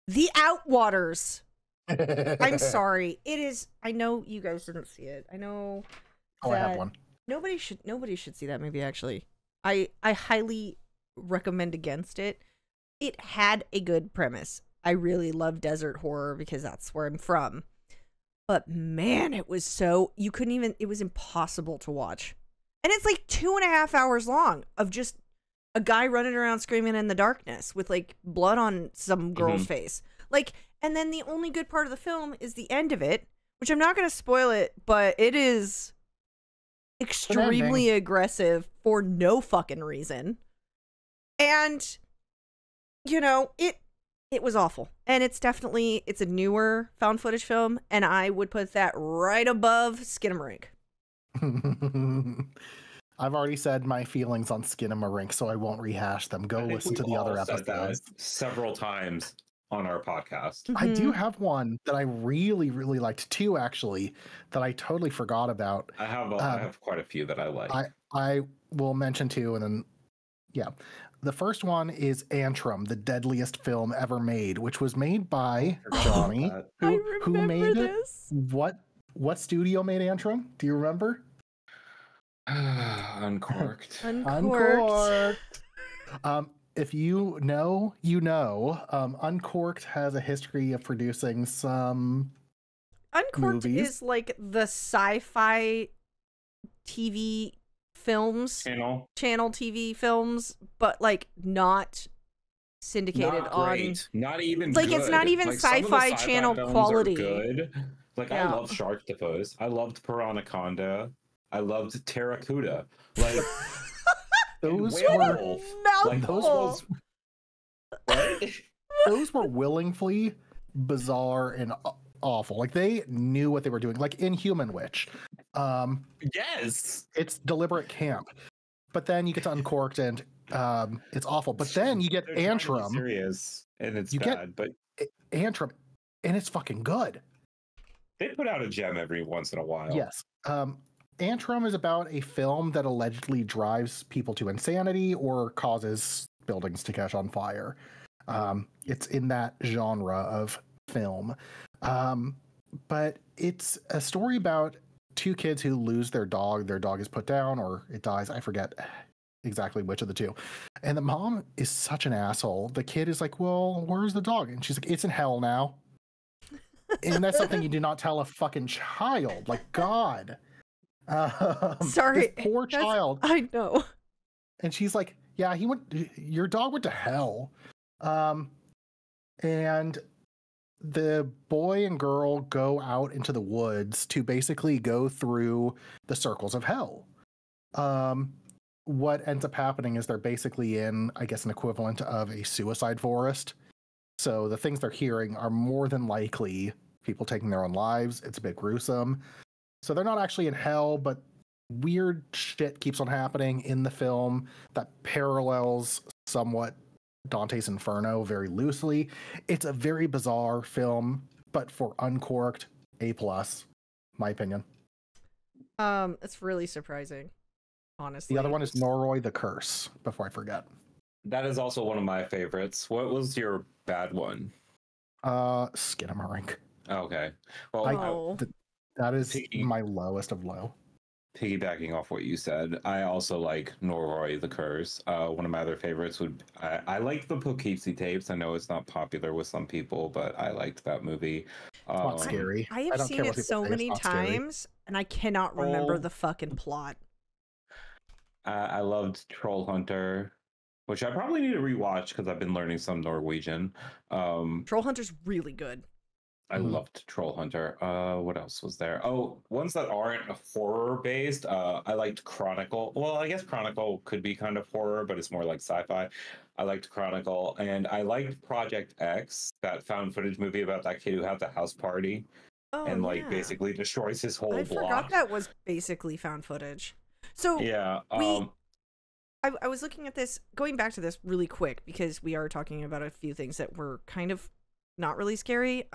The Outwaters. I'm sorry. It is. I know you guys didn't see it. I know. I have one. Nobody should see that movie. Actually, I highly recommend against it. It had a good premise. I really love desert horror because that's where I'm from. But man, it was so you couldn't even. It was impossible to watch, and it's like 2.5 hours long of just a guy running around screaming in the darkness with like blood on some girl's face, like. And then the only good part of the film is the end of it, which I'm not going to spoil it, but it is extremely aggressive for no fucking reason. And, you know, it was awful. And it's a newer found footage film, and I would put that right above Skinamarink. I've already said my feelings on Skinamarink, so I won't rehash them. Go listen to the other episodes. Several times on our podcast. I do have one that I really, really liked. Two, actually, that I totally forgot about. I have quite a few that I like. I will mention two, and then, yeah. The first one is Antrim, the deadliest film ever made, which was made by Johnny. Who made this? What studio made Antrim? Do you remember? Uncorked. Uncorked. If you know, you know. Uncorked has a history of producing some Uncorked movies. is like the sci-fi TV films, channel TV films, but like not syndicated not even like good. It's not even like, sci-fi channel quality. Good. Like I love Sharktopus. I loved Piranaconda. I loved Terracuda. Like those were willingly bizarre and awful. Like they knew what they were doing. Like Inhuman Witch. Yes, it's deliberate camp. But then you get to Uncorked and it's awful. But then you get Antrim. Serious and it's bad, but Antrim and it's fucking good. They put out a gem every once in a while. Yes. Antrim is about a film that allegedly drives people to insanity or causes buildings to catch on fire. It's in that genre of film. But it's a story about two kids who lose their dog. Their dog is put down or it dies. I forget exactly which of the two. And the mom is such an asshole. The kid is like, well, where's the dog? And she's like, it's in hell now. And that's something you do not tell a fucking child. Like, God. Sorry. Poor child. I know. And she's like, yeah, your dog went to hell. And the boy and girl go out into the woods to basically go through the circles of hell. What ends up happening is they're basically in, I guess, an equivalent of a suicide forest. So the things they're hearing are more than likely people taking their own lives. It's a bit gruesome. So they're not actually in hell, but weird shit keeps on happening in the film that parallels somewhat Dante's Inferno very loosely. It's a very bizarre film, but for uncorked, A+, my opinion. It's really surprising, honestly. The other one is Noroi the Curse, before I forget. That is also one of my favorites. What was your bad one? Skinamarink. Okay. Well, that is my lowest of low. Piggybacking off what you said, I also like Noroi the Curse. One of my other favorites would I like the Poughkeepsie tapes. I know it's not popular with some people, but I liked that movie. It's not scary. I have seen it so many times, and I cannot remember the fucking plot. I loved Troll Hunter, which I probably need to rewatch because I've been learning some Norwegian. Troll Hunter's really good. I loved Troll Hunter. What else was there? Oh, ones that aren't horror based. I liked Chronicle. Well, I guess Chronicle could be kind of horror, but it's more like sci-fi. I liked Chronicle, and I liked Project X, that found footage movie about that kid who had the house party and basically destroys his whole block. I forgot that was basically found footage. So yeah, I was looking at this, going back to this really quick because we are talking about a few things that were kind of not really scary.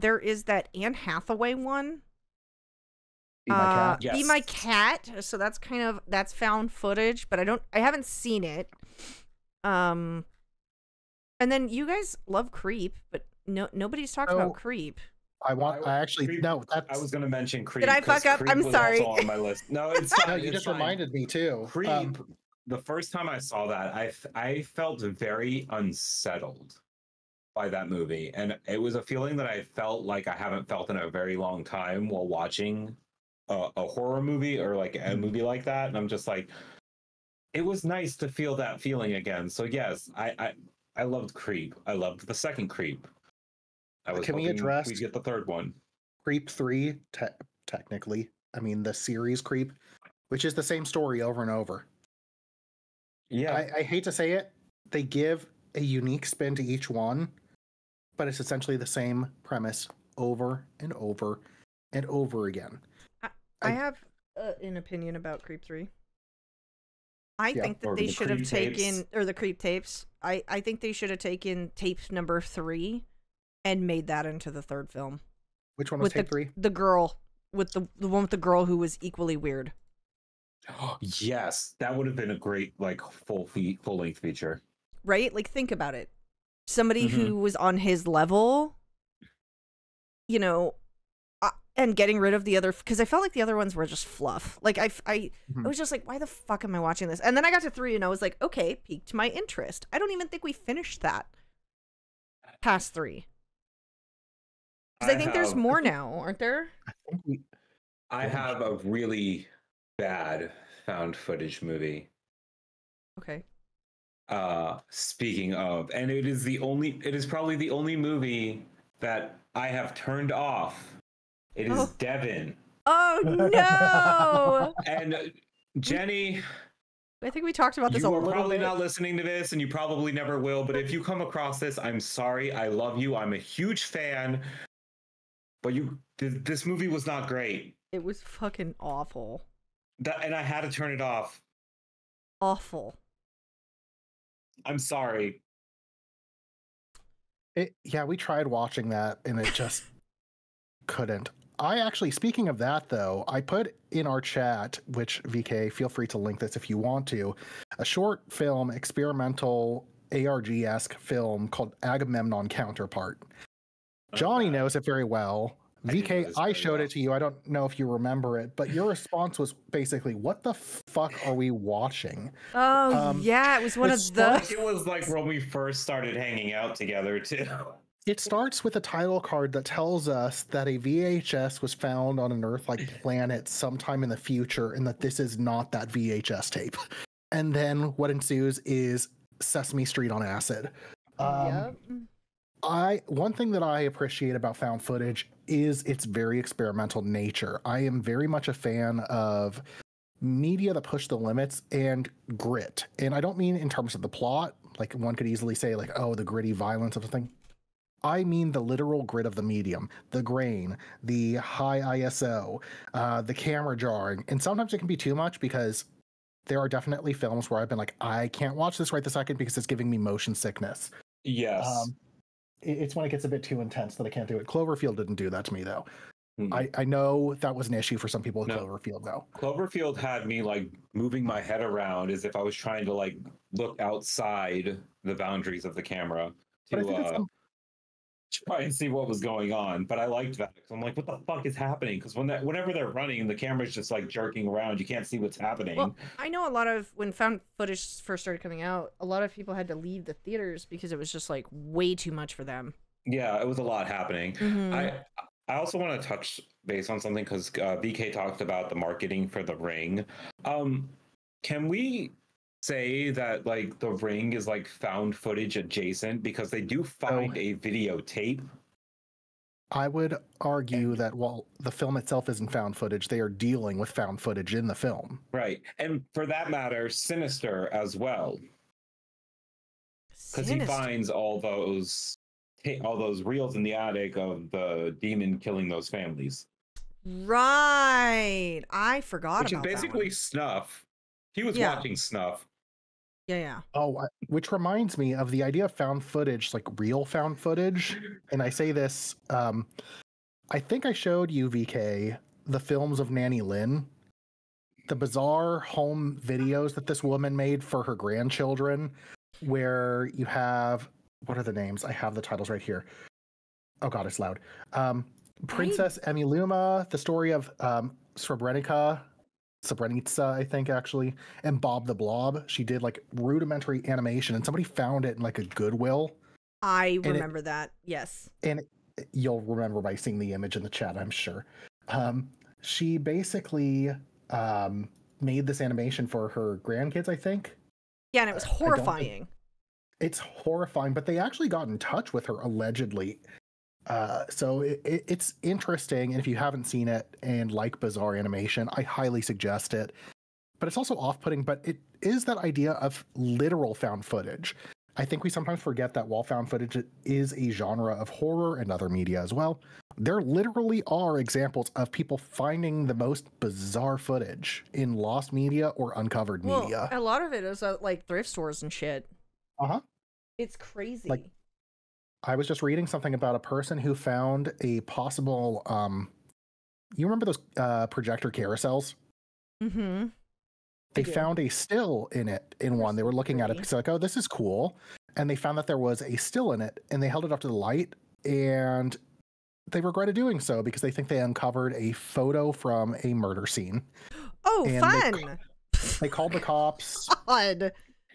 There is that Anne Hathaway one. Be My Cat. Yes. Be My Cat. So that's found footage, but I haven't seen it. And then you guys love Creep, but nobody's talked about Creep. I was going to mention Creep. Did I fuck up? Creep I'm sorry. On my list. No, it's fine. You just reminded me too. Creep. The first time I saw that, I felt very unsettled by that movie, and it was a feeling that I felt like I haven't felt in a very long time while watching a horror movie or like a movie like that. And I'm just like, it was nice to feel that feeling again. So yes, I loved Creep. I loved the second Creep. Can we address we get the third one? Creep 3, technically. I mean, the series Creep, which is the same story over and over. Yeah. I hate to say it. They give a unique spin to each one, but it's essentially the same premise over and over and over again. I have an opinion about Creep 3. I think that they should have taken, or the Creep tapes. I think they should have taken tape number 3 and made that into the third film. Which one was tape 3? The girl, with the one with the girl who was equally weird. Yes, that would have been a great like full length feature. Right? Like, think about it. Somebody who was on his level, you know, and getting rid of the other, because I felt like the other ones were just fluff. Like, I was just like, why the fuck am I watching this? And then I got to 3 and I was like, okay, piqued my interest. I don't even think we finished that past 3. Because I think there's more now, aren't there? I have a really bad found footage movie. Okay. Speaking of, and it is probably the only movie that I have turned off. It is Devin. Oh no! And Jenny, I think we talked about this a little bit. You are probably not listening to this, and you probably never will, but if you come across this, I'm sorry. I love you. I'm a huge fan. But this movie was not great. It was fucking awful. And I had to turn it off. Awful. I'm sorry. Yeah, we tried watching that and it just couldn't. I actually, speaking of that though, I put in our chat, which VK, feel free to link this if you want to, a short film, experimental ARG-esque film called Agamemnon Counterpart. Johnny knows it very well. VK, I showed it to you. I don't know if you remember it, but your response was basically, what the fuck are we watching? Oh, yeah, it was one of those. It was like when we first started hanging out together, too. It starts with a title card that tells us that a VHS was found on an Earth-like planet sometime in the future, and that this is not that VHS tape. and then what ensues is Sesame Street on acid. Yep. One thing that I appreciate about found footage is its very experimental nature. I am very much a fan of media that push the limits and grit. And I don't mean in terms of the plot, like one could easily say like, oh, the gritty violence of the thing. I mean the literal grit of the medium, the grain, the high ISO, the camera jarring. And sometimes it can be too much because there are definitely films where I've been like, I can't watch this right this second because it's giving me motion sickness. Yes. It's when it gets a bit too intense that I can't do it. Cloverfield didn't do that to me, though. Mm. I know that was an issue for some people with Cloverfield, though. Cloverfield had me like moving my head around as if I was trying to like look outside the boundaries of the camera to try and see what was going on. But I liked that because I'm like, what the fuck is happening? Because whenever they're running, the camera's just like jerking around. You can't see what's happening. Well, I know a lot of when found footage first started coming out, a lot of people had to leave the theaters because it was just like way too much for them. Yeah, it was a lot happening. Mm-hmm. I also want to touch base on something because VK talked about the marketing for The Ring. Can we say that like The Ring is like found footage adjacent because they do find a videotape? I would argue that while the film itself isn't found footage, they are dealing with found footage in the film. Right. And for that matter, Sinister as well. Because he finds all those reels in the attic of the demon killing those families. Right. I forgot about that. Which is basically Snuff. He was watching Snuff. Yeah. Oh, which reminds me of the idea of found footage, like real found footage. And I say this, I think I showed you, VK, the films of Nanny Lynn, the bizarre home videos that this woman made for her grandchildren, where you have, what are the names? I have the titles right here. Oh God, it's loud. Princess Emiluma, the story of Srebrenica, I think actually, and Bob the Blob. She did like rudimentary animation, and somebody found it in like a Goodwill. I remember that. Yes. And you'll remember by seeing the image in the chat, I'm sure. She basically made this animation for her grandkids, I think. Yeah, and it was horrifying. It's horrifying, but they actually got in touch with her allegedly. So it's interesting, and if you haven't seen it and like bizarre animation, I highly suggest it. But it's also off-putting, but it is that idea of literal found footage. I think we sometimes forget that while found footage is a genre of horror and other media as well, there literally are examples of people finding the most bizarre footage in lost media or uncovered media. A lot of it is like thrift stores and shit. Uh-huh. It's crazy. Like, I was just reading something about a person who found a possible, you remember those projector carousels? Mm-hmm. They found a still in it in one. They were looking at it because they're like, oh, this is cool. And they found that there was a still in it, and they held it up to the light, and they regretted doing so because they think they uncovered a photo from a murder scene. Oh, and fun. They called the cops. God.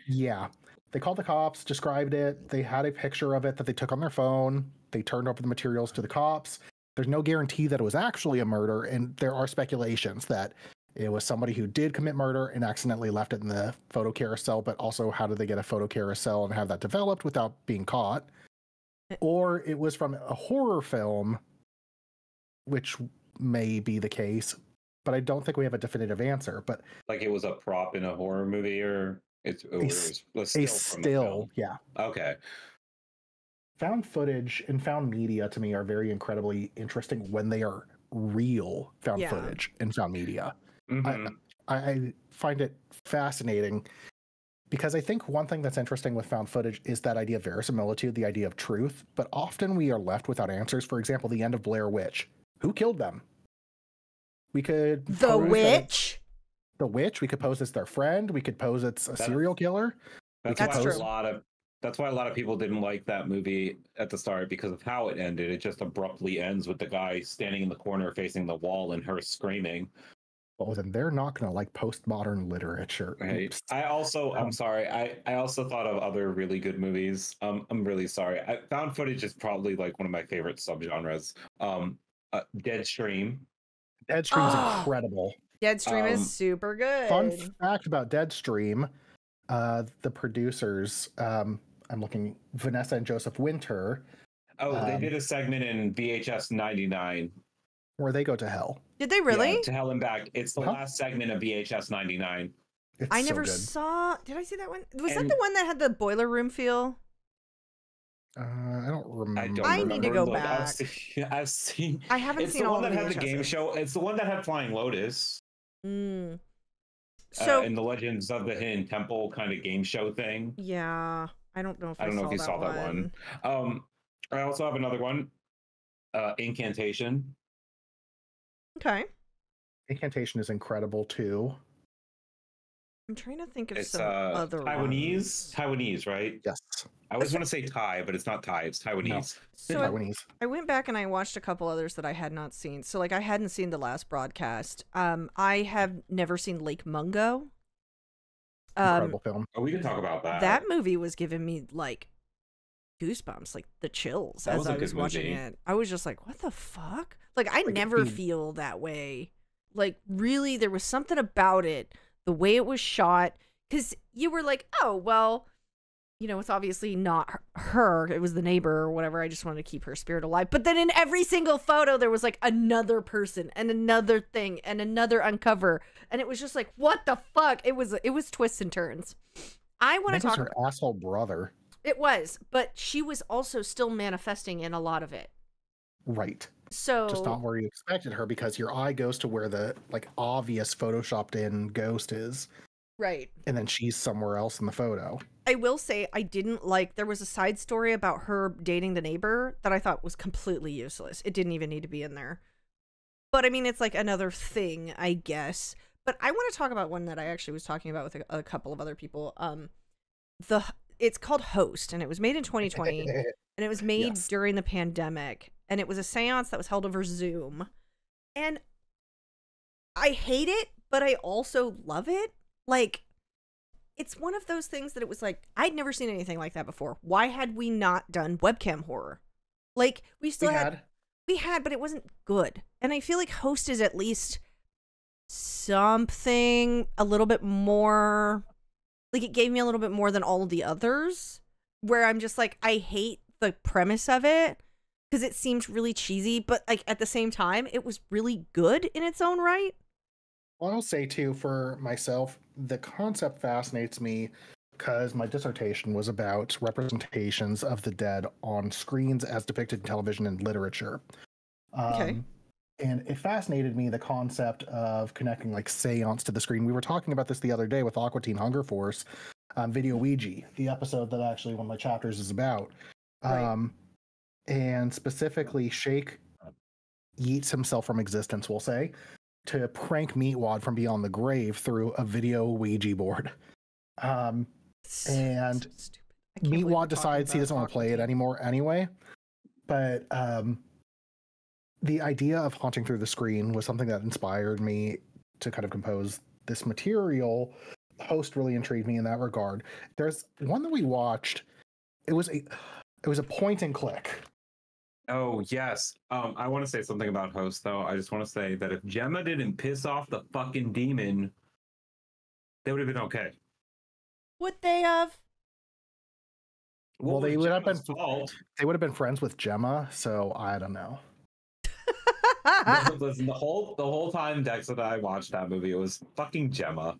Yeah. They called the cops, described it. They had a picture of it that they took on their phone. They turned over the materials to the cops. There's no guarantee that it was actually a murder, and there are speculations that it was somebody who did commit murder and accidentally left it in the photo carousel, but also how did they get a photo carousel and have that developed without being caught? Or it was from a horror film, which may be the case, but I don't think we have a definitive answer. But like it was a prop in a horror movie, or it was a still, yeah. Okay. Found footage and found media to me are very incredibly interesting when they are real found footage and found media. Mm-hmm. I find it fascinating because I think one thing that's interesting with found footage is that idea of verisimilitude, the idea of truth, but often we are left without answers. For example, the end of Blair Witch. Who killed them? We could... The witch? The witch. We could pose it's their friend. We could pose it's a serial killer. That's why a lot of people didn't like that movie at the start, because of how it ended. It just abruptly ends with the guy standing in the corner facing the wall and her screaming. Oh, then they're not going to like postmodern literature. Right. I'm sorry. I also thought of other really good movies. I'm really sorry. Found footage is probably like one of my favorite subgenres. Deadstream. Deadstream is incredible. Deadstream is super good. Fun fact about Deadstream, the producers, I'm looking, Vanessa and Joseph Winter. Oh, they did a segment in VHS 99. Where they go to hell. Did they really? Yeah, to hell and back. It's the last segment of VHS 99. It's I never so good. saw. Did I see that one? Was that the one that had the boiler room feel? I don't remember. I need to go back. I've seen. I haven't seen all the one the that had the game VHSs. show. It's the one that had Flying Lotus. So and the Legends of the Hidden Temple kind of game show thing. Yeah, I don't know if I don't know if you saw that one. I also have another one. Incantation. Okay. Incantation is incredible too. I'm trying to think of It's some other Taiwanese. ones. Taiwanese, right? Yes. I always want to say Thai, but it's not Thai. It's Taiwanese. No. So Taiwanese. I went back and I watched a couple others that I had not seen. So like I hadn't seen the last broadcast. I have never seen Lake Mungo. Incredible film. Oh, we can talk about that. That movie was giving me like goosebumps, like the chills as I was watching it. I was just like, what the fuck? Like I never feel that way. Like really, there was something about it, the way it was shot, because you were like, oh, well, you know, it's obviously not her. It was the neighbor or whatever. I just wanted to keep her spirit alive. But then in every single photo, there was like another person and another thing and another uncover. And it was just like, what the fuck? It was twists and turns. I want to talk about her asshole brother. It was, but she was also still manifesting in a lot of it. Right. So just not where you expected her, because your eye goes to where the like obvious photoshopped in ghost is. Right. And then she's somewhere else in the photo. I will say I didn't like, there was a side story about her dating the neighbor that I thought was completely useless. It didn't even need to be in there. But I mean, it's like another thing, I guess. But I want to talk about one that I actually was talking about with a couple of other people. It's called Host, and it was made in 2020, and it was made during the pandemic, and it was a seance that was held over Zoom. And I hate it, but I also love it. Like, it's one of those things that it was like, I'd never seen anything like that before. Why had we not done webcam horror? Like, we had, but it wasn't good. And I feel like Host is at least something a little bit more, like, it gave me a little bit more than all of the others, where I'm just like, I hate the premise of it because it seemed really cheesy, but like at the same time, it was really good in its own right. I'll say too, for myself, the concept fascinates me because my dissertation was about representations of the dead on screens as depicted in television and literature. Okay. And it fascinated me, the concept of connecting like seance to the screen. We were talking about this the other day with Aqua Teen Hunger Force, Video Ouija, the episode that actually one of my chapters is about. Right. And specifically, Shake yeets himself from existence, we'll say, to prank Meatwad from beyond the grave through a video Ouija board. And Meatwad decides he doesn't want to play it anymore anyway. But the idea of haunting through the screen was something that inspired me to kind of compose this material. Host really intrigued me in that regard. There's one that we watched. It was a point and click. Oh, yes. I want to say something about Host, though. I just want to say that if Gemma didn't piss off the fucking demon, they would have been okay. Would they have? Well, they would have been friends with Gemma, so I don't know. Listen, the whole time Dex and I watched that movie, it was fucking Gemma.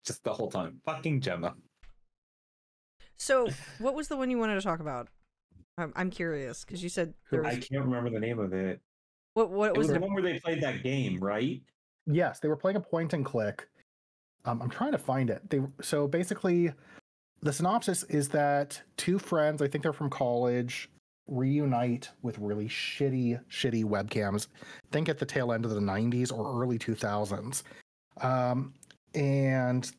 Just the whole time. Fucking Gemma. So, what was the one you wanted to talk about? I'm curious because you said there was... I can't remember the name of it. What was the one where they played that game, right? Yes, they were playing a point and click. I'm trying to find it. So basically, the synopsis is that two friends, I think they're from college, reunite with really shitty webcams. Think at the tail end of the 90s or early 2000s. And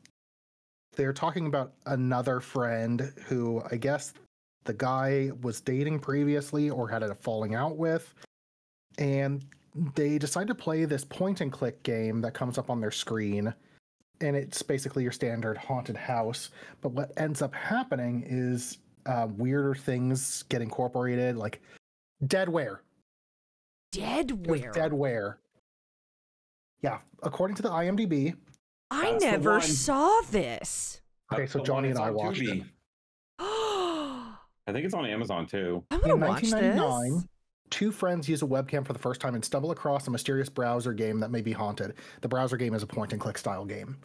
they're talking about another friend who I guess the guy was dating previously or had a falling out with, and they decide to play this point and click game that comes up on their screen, and it's basically your standard haunted house. But what ends up happening is weirder things get incorporated, like deadware. Deadware. Yeah, according to the IMDb. I never saw this. Okay, so Johnny and I watched it. I think it's on Amazon too. I want to watch this. In 1999, two friends use a webcam for the first time and stumble across a mysterious browser game that may be haunted. The browser game is a point-and-click style game.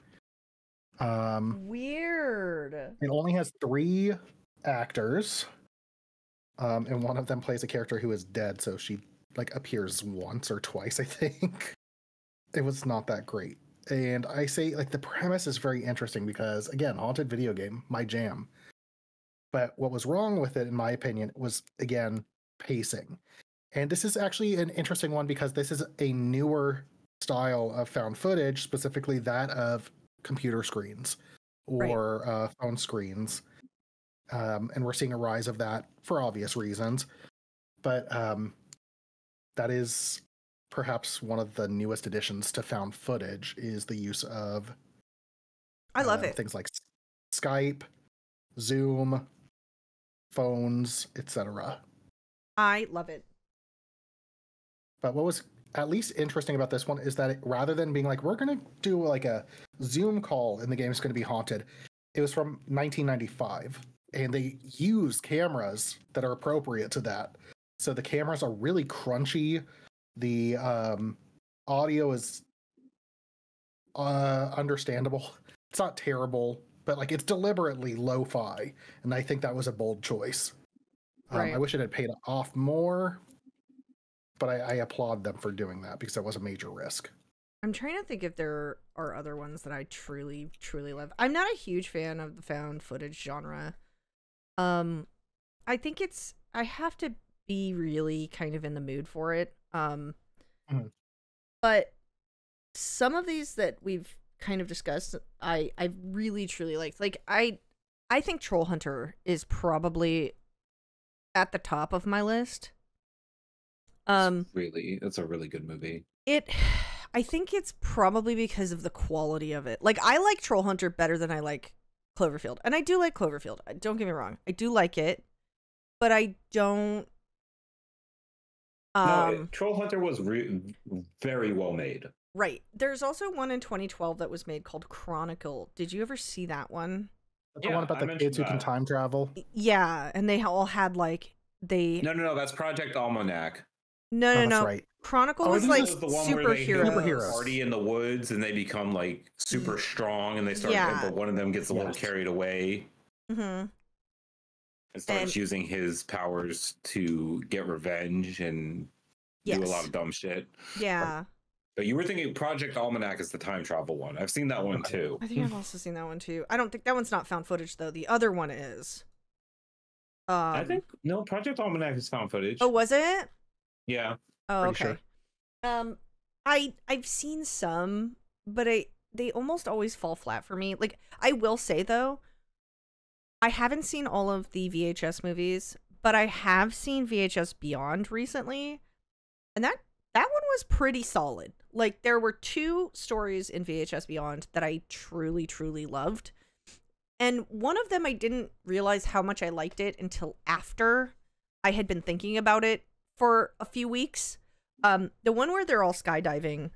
Weird. It only has 3 actors, and one of them plays a character who is dead, so she like appears once or twice, I think. It was not that great. And I say, like, the premise is very interesting because, again, haunted video game, my jam. But what was wrong with it, in my opinion, was, again, pacing. And this is actually an interesting one because this is a newer style of found footage, specifically that of computer screens or phone screens. And we're seeing a rise of that for obvious reasons. But that is perhaps one of the newest additions to found footage is the use of I love it. Things like Skype, Zoom, phones, etc. I love it. But what was at least interesting about this one is that rather than being like, we're going to do like a Zoom call and the game is going to be haunted, it was from 1995. And they use cameras that are appropriate to that. So the cameras are really crunchy. The audio is understandable. It's not terrible, but like it's deliberately lo-fi. And I think that was a bold choice. I wish it had paid off more, but I applaud them for doing that because that was a major risk. I'm trying to think if there are other ones that I truly, truly love. I'm not a huge fan of the found footage genre. I think I have to be really kind of in the mood for it. But some of these that we've kind of discussed, I really truly liked. Like I think Troll Hunter is probably at the top of my list. It's a really good movie. I think it's probably because of the quality of it. Like I like Troll Hunter better than I like Cloverfield, and I do like Cloverfield. Don't get me wrong, I do like it, but I don't. No, Troll Hunter was very well made. Right. There's also one in 2012 that was made called Chronicle. Did you ever see that one? The one about the kids who can time travel? Yeah, and they all had like No, that's Project Almanac. No. Right. Chronicle was like the one superheroes. Where they party in the woods and they become like super strong and they start, but one of them gets a little carried away. Mm-hmm. And starts using his powers to get revenge and do a lot of dumb shit. Yeah. But you were thinking Project Almanac is the time travel one. I've seen that one too. I think I've also seen that one too. I don't think that one's not found footage though. The other one is. I think Project Almanac is found footage. Oh, was it? Yeah. Oh, okay. Sure. I've seen some, but they almost always fall flat for me. Like I will say though, I haven't seen all of the VHS movies, but I have seen VHS Beyond recently, and that one was pretty solid. Like there were 2 stories in VHS Beyond that I truly, truly loved, and one of them I didn't realize how much I liked it until after I had been thinking about it for a few weeks. The one where they're all skydiving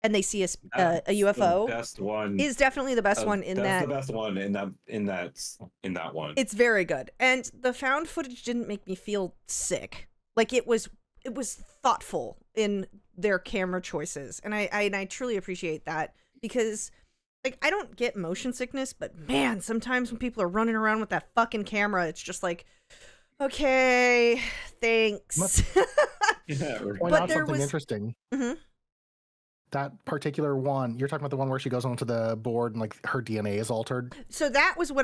and they see a UFO. The best one is definitely the best one in that. That's the best one in that one. It's very good, and the found footage didn't make me feel sick. Like it was thoughtful in their camera choices, and I truly appreciate that because like I don't get motion sickness, but man, sometimes when people are running around with that fucking camera, it's just like, okay, thanks. Point out something interesting. Mm-hmm. That particular one, you're talking about the one where she goes onto the board and like her DNA is altered. So that was what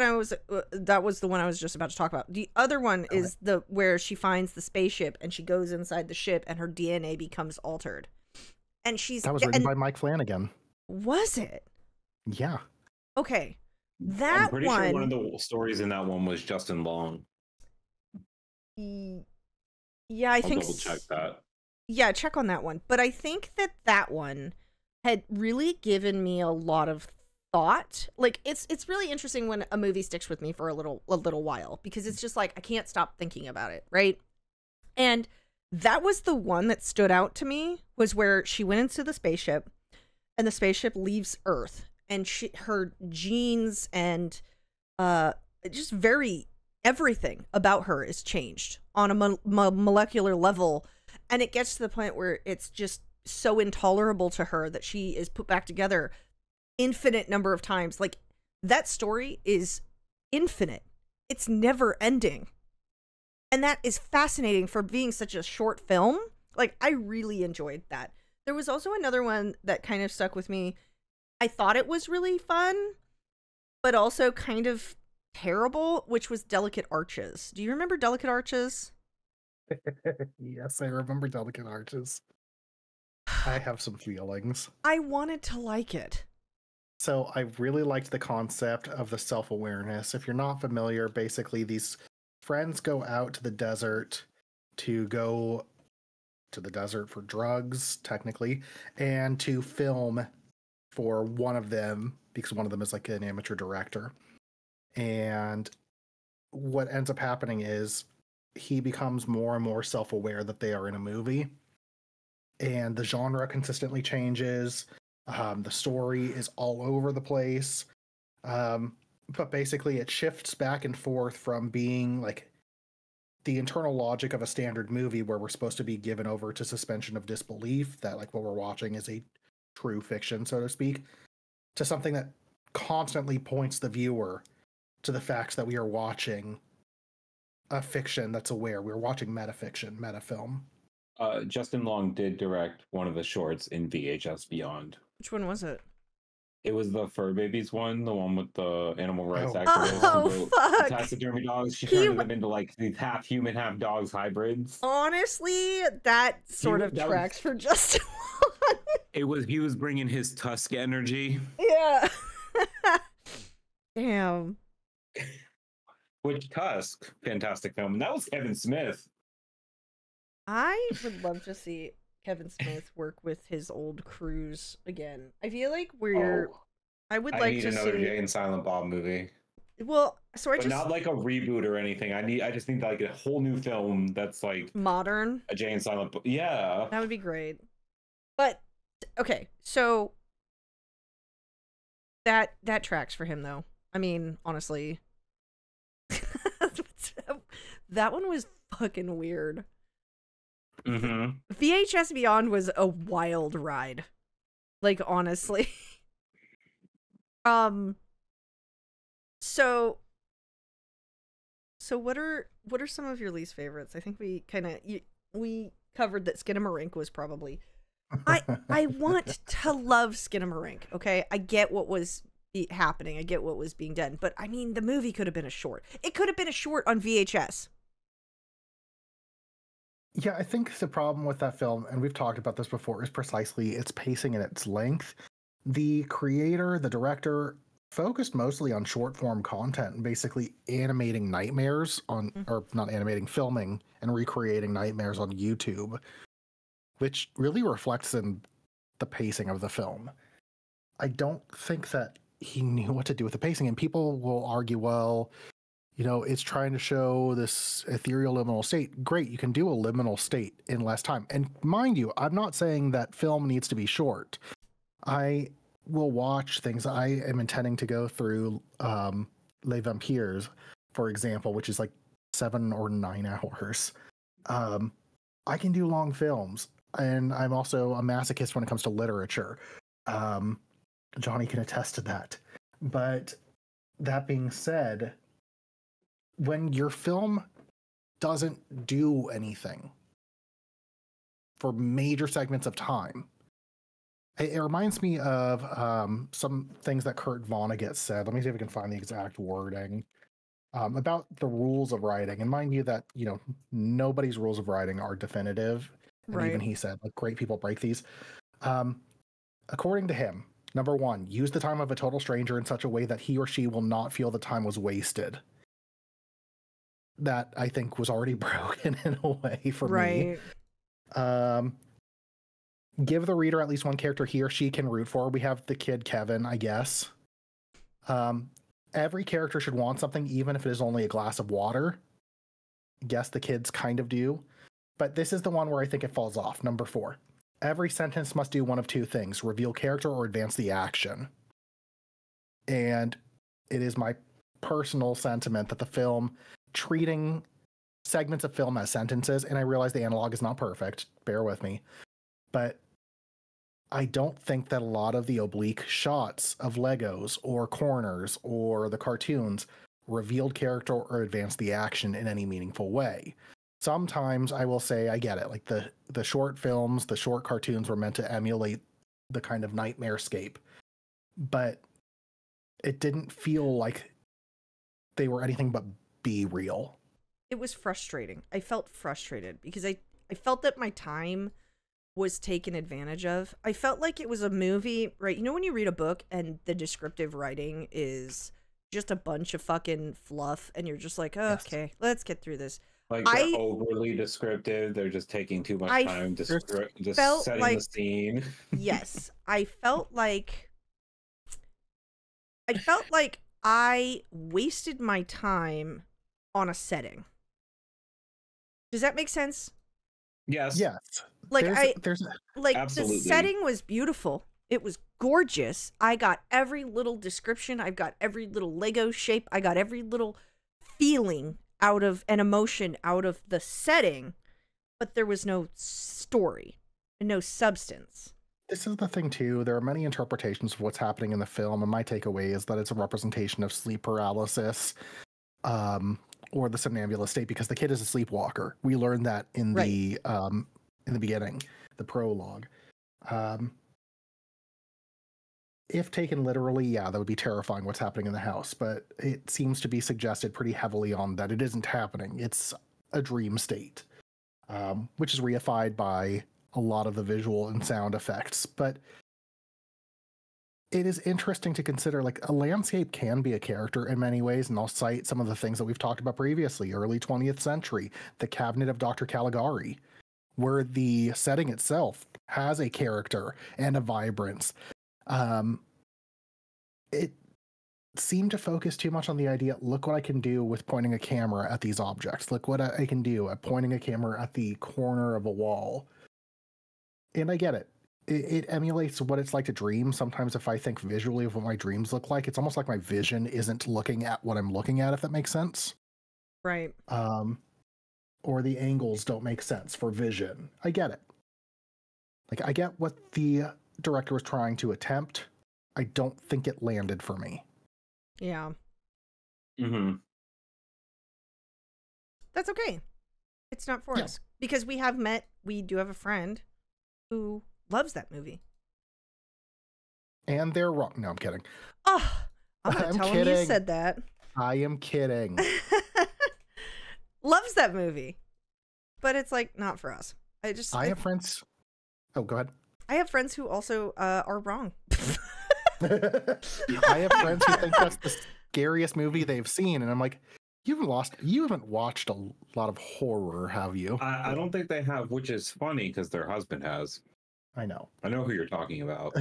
that was the one I was just about to talk about. The other one is where she finds the spaceship and she goes inside the ship and her DNA becomes altered. And that was written by Mike Flanagan. Was it? Yeah. Okay. I'm pretty sure one of the stories in that one was Justin Long. Yeah, I think. I'll double check that. Yeah, check on that one. But I think that one had really given me a lot of thought. Like it's really interesting when a movie sticks with me for a little while because it's just like I can't stop thinking about it, right? And that was the one that stood out to me, was where she went into the spaceship and the spaceship leaves Earth, and her genes and just everything about her is changed on a molecular level, and it gets to the point where it's just so intolerable to her that she is put back together infinite number of times. Like, that story is infinite. It's never ending. And that is fascinating for being such a short film. Like, I really enjoyed that. There was also another one that kind of stuck with me. I thought it was really fun, but also kind of terrible, which was Delicate Arches. Do you remember Delicate Arches? Yes, I remember Delicate Arches. I have some feelings. I wanted to like it. So I really liked the concept of the self-awareness. If you're not familiar, basically these friends go out to the desert to go to the desert for drugs, technically, and to film for one of them, because one of them is like an amateur director. And what ends up happening is he becomes more and more self-aware that they are in a movie, and the genre consistently changes. The story is all over the place. But basically it shifts back and forth from being like the internal logic of a standard movie where we're supposed to be given over to suspension of disbelief, that like what we're watching is a true fiction, so to speak, to something that constantly points the viewer to the facts that we are watching a fiction that's aware. We're watching metafiction, metafilm. Justin Long did direct one of the shorts in VHS Beyond. Which one was it? It was the Fur Babies one, the one with the animal rights activists. Oh, fuck. Taxidermy dogs. She turned them into like these half human, half dogs hybrids. Honestly, that sort of tracks for Justin Long. He was bringing his Tusk energy. Yeah. Damn. Which Tusk, fantastic film. And that was Kevin Smith. I would love to see Kevin Smith work with his old crews again. I feel like I would like to see another Jay and Silent Bob movie. Well, so but not like a reboot or anything. I just need like a whole new film that's like modern. A Jay and Silent Bob. Yeah, that would be great. But okay, so that tracks for him though. I mean, honestly, that one was fucking weird. Mm-hmm. VHS Beyond was a wild ride, like, honestly. So what are some of your least favorites? I think we covered that Skinamarink was probably. I want to love Skinamarink. Okay, I get what was happening. I get what was being done, but I mean, the movie could have been a short. It could have been a short on VHS. Yeah, I think the problem with that film, and we've talked about this before, is precisely its pacing and its length. The creator, the director, focused mostly on short form content and basically animating nightmares on, or not animating, filming and recreating nightmares on YouTube, which really reflects in the pacing of the film. I don't think that he knew what to do with the pacing, and people will argue, well, you know, it's trying to show this ethereal liminal state. Great, you can do a liminal state in less time. And mind you, I'm not saying that film needs to be short. I will watch things. I am intending to go through Les Vampires, for example, which is like 7 or 9 hours. I can do long films, and I'm also a masochist when it comes to literature. Johnny can attest to that. But that being said, when your film doesn't do anything for major segments of time, it reminds me of some things that Kurt Vonnegut said. Let me see if I can find the exact wording about the rules of writing. And mind you that, you know, nobody's rules of writing are definitive. And right. Even he said, like, great people break these. According to him, number 1, use the time of a total stranger in such a way that he or she will not feel the time was wasted. That I think was already broken in a way for me. Give the reader at least one character he or she can root for. We have the kid Kevin, I guess. Every character should want something, even if it is only a glass of water. I guess the kids kind of do. But this is the one where I think it falls off. Number 4. Every sentence must do one of two things: reveal character or advance the action. And it is my personal sentiment that the film treating segments of film as sentences, and I realize the analog is not perfect, bear with me, but I don't think that a lot of the oblique shots of Legos or corners or the cartoons revealed character or advanced the action in any meaningful way. Sometimes I will say I get it. Like the short films, the short cartoons were meant to emulate the kind of nightmare-scape, but it didn't feel like they were anything but be real. It was frustrating. I felt frustrated because I felt that my time was taken advantage of. I felt like it was a movie, right? You know when you read a book and the descriptive writing is just a bunch of fucking fluff and you're just like, oh, Yes. okay, let's get through this. Like they're overly descriptive. They're just taking too much time just setting like, the scene. Yes. I felt like I wasted my time on a setting. Does that make sense? Yes. Yes. Like there's Absolutely. the setting was beautiful. It was gorgeous. I got every little description. I've got every little Lego shape. I got every little feeling out of an emotion out of the setting, but there was no story and no substance. This is the thing too. There are many interpretations of what's happening in the film, and my takeaway is that it's a representation of sleep paralysis, or the somnambulist state, because the kid is a sleepwalker. We learned that in the beginning, the prologue. If taken literally, yeah, that would be terrifying what's happening in the house, but it seems to be suggested pretty heavily on that it isn't happening. It's a dream state, which is reified by a lot of the visual and sound effects. But it is interesting to consider, like, a landscape can be a character in many ways, and I'll cite some of the things that we've talked about previously. Early 20th century, the Cabinet of Dr. Caligari, where the setting itself has a character and a vibrance. It seemed to focus too much on the idea, look what I can do with pointing a camera at these objects. Look what I can do at pointing a camera at the corner of a wall. And I get it. It emulates what it's like to dream. Sometimes if I think visually of what my dreams look like, it's almost like my vision isn't looking at what I'm looking at, if that makes sense. Right. Or the angles don't make sense for vision. I get it. Like, I get what the director was trying to attempt. I don't think it landed for me. Yeah. Mm-hmm. That's okay. It's not for us. Because we do have a friend who loves that movie. And they're wrong. No, I'm kidding. Oh, I'm going to tell him you said that. I am kidding. Loves that movie. But it's like, not for us. I have friends. Oh, go ahead. I have friends who also are wrong. I have friends who think that's the scariest movie they've seen, and I'm like, you haven't watched a lot of horror, have you? I don't think they have, which is funny because their husband has. I know who you're talking about.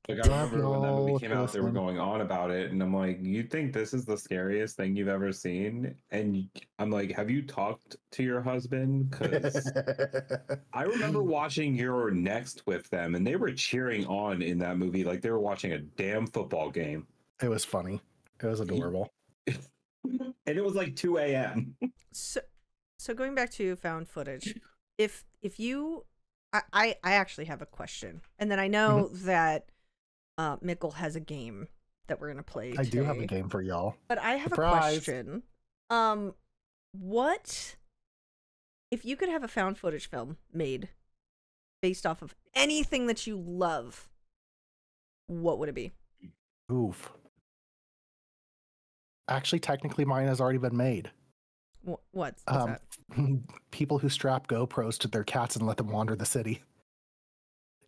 Like, I remember when that movie came out, they were going on about it, and I'm like, you think this is the scariest thing you've ever seen? And I'm like, have you talked to your husband? Because I remember watching Your Next with them, and they were cheering on in that movie like they were watching a damn football game. It was funny. It was adorable. And it was like 2 a.m. So going back to found footage, if you, I actually have a question, and then I know that Mikkel has a game that we're gonna play today. I do have a game for y'all. But I have Surprise. a question. What if you could have a found footage film made based off of anything that you love? What would it be? Oof. Actually, technically, mine has already been made. What's that? People who strap GoPros to their cats and let them wander the city.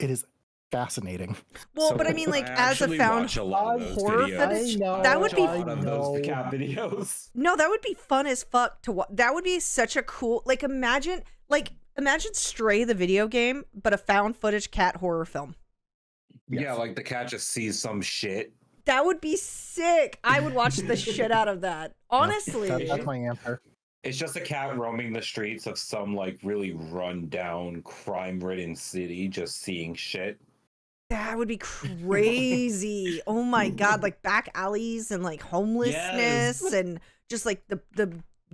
It is fascinating. Well, but I mean, like, as a found horror footage, that would be those cat videos. No, that would be fun as fuck to watch. That would be such a cool, like, imagine Stray the video game, but a found footage cat horror film. Yes. Yeah, like the cat just sees some shit. That would be sick. I would watch the shit out of that. Honestly. That's my answer. It's just a cat roaming the streets of some like really run down, crime ridden city, just seeing shit. That would be crazy. Oh my god, like back alleys and like homelessness Yes. and just like the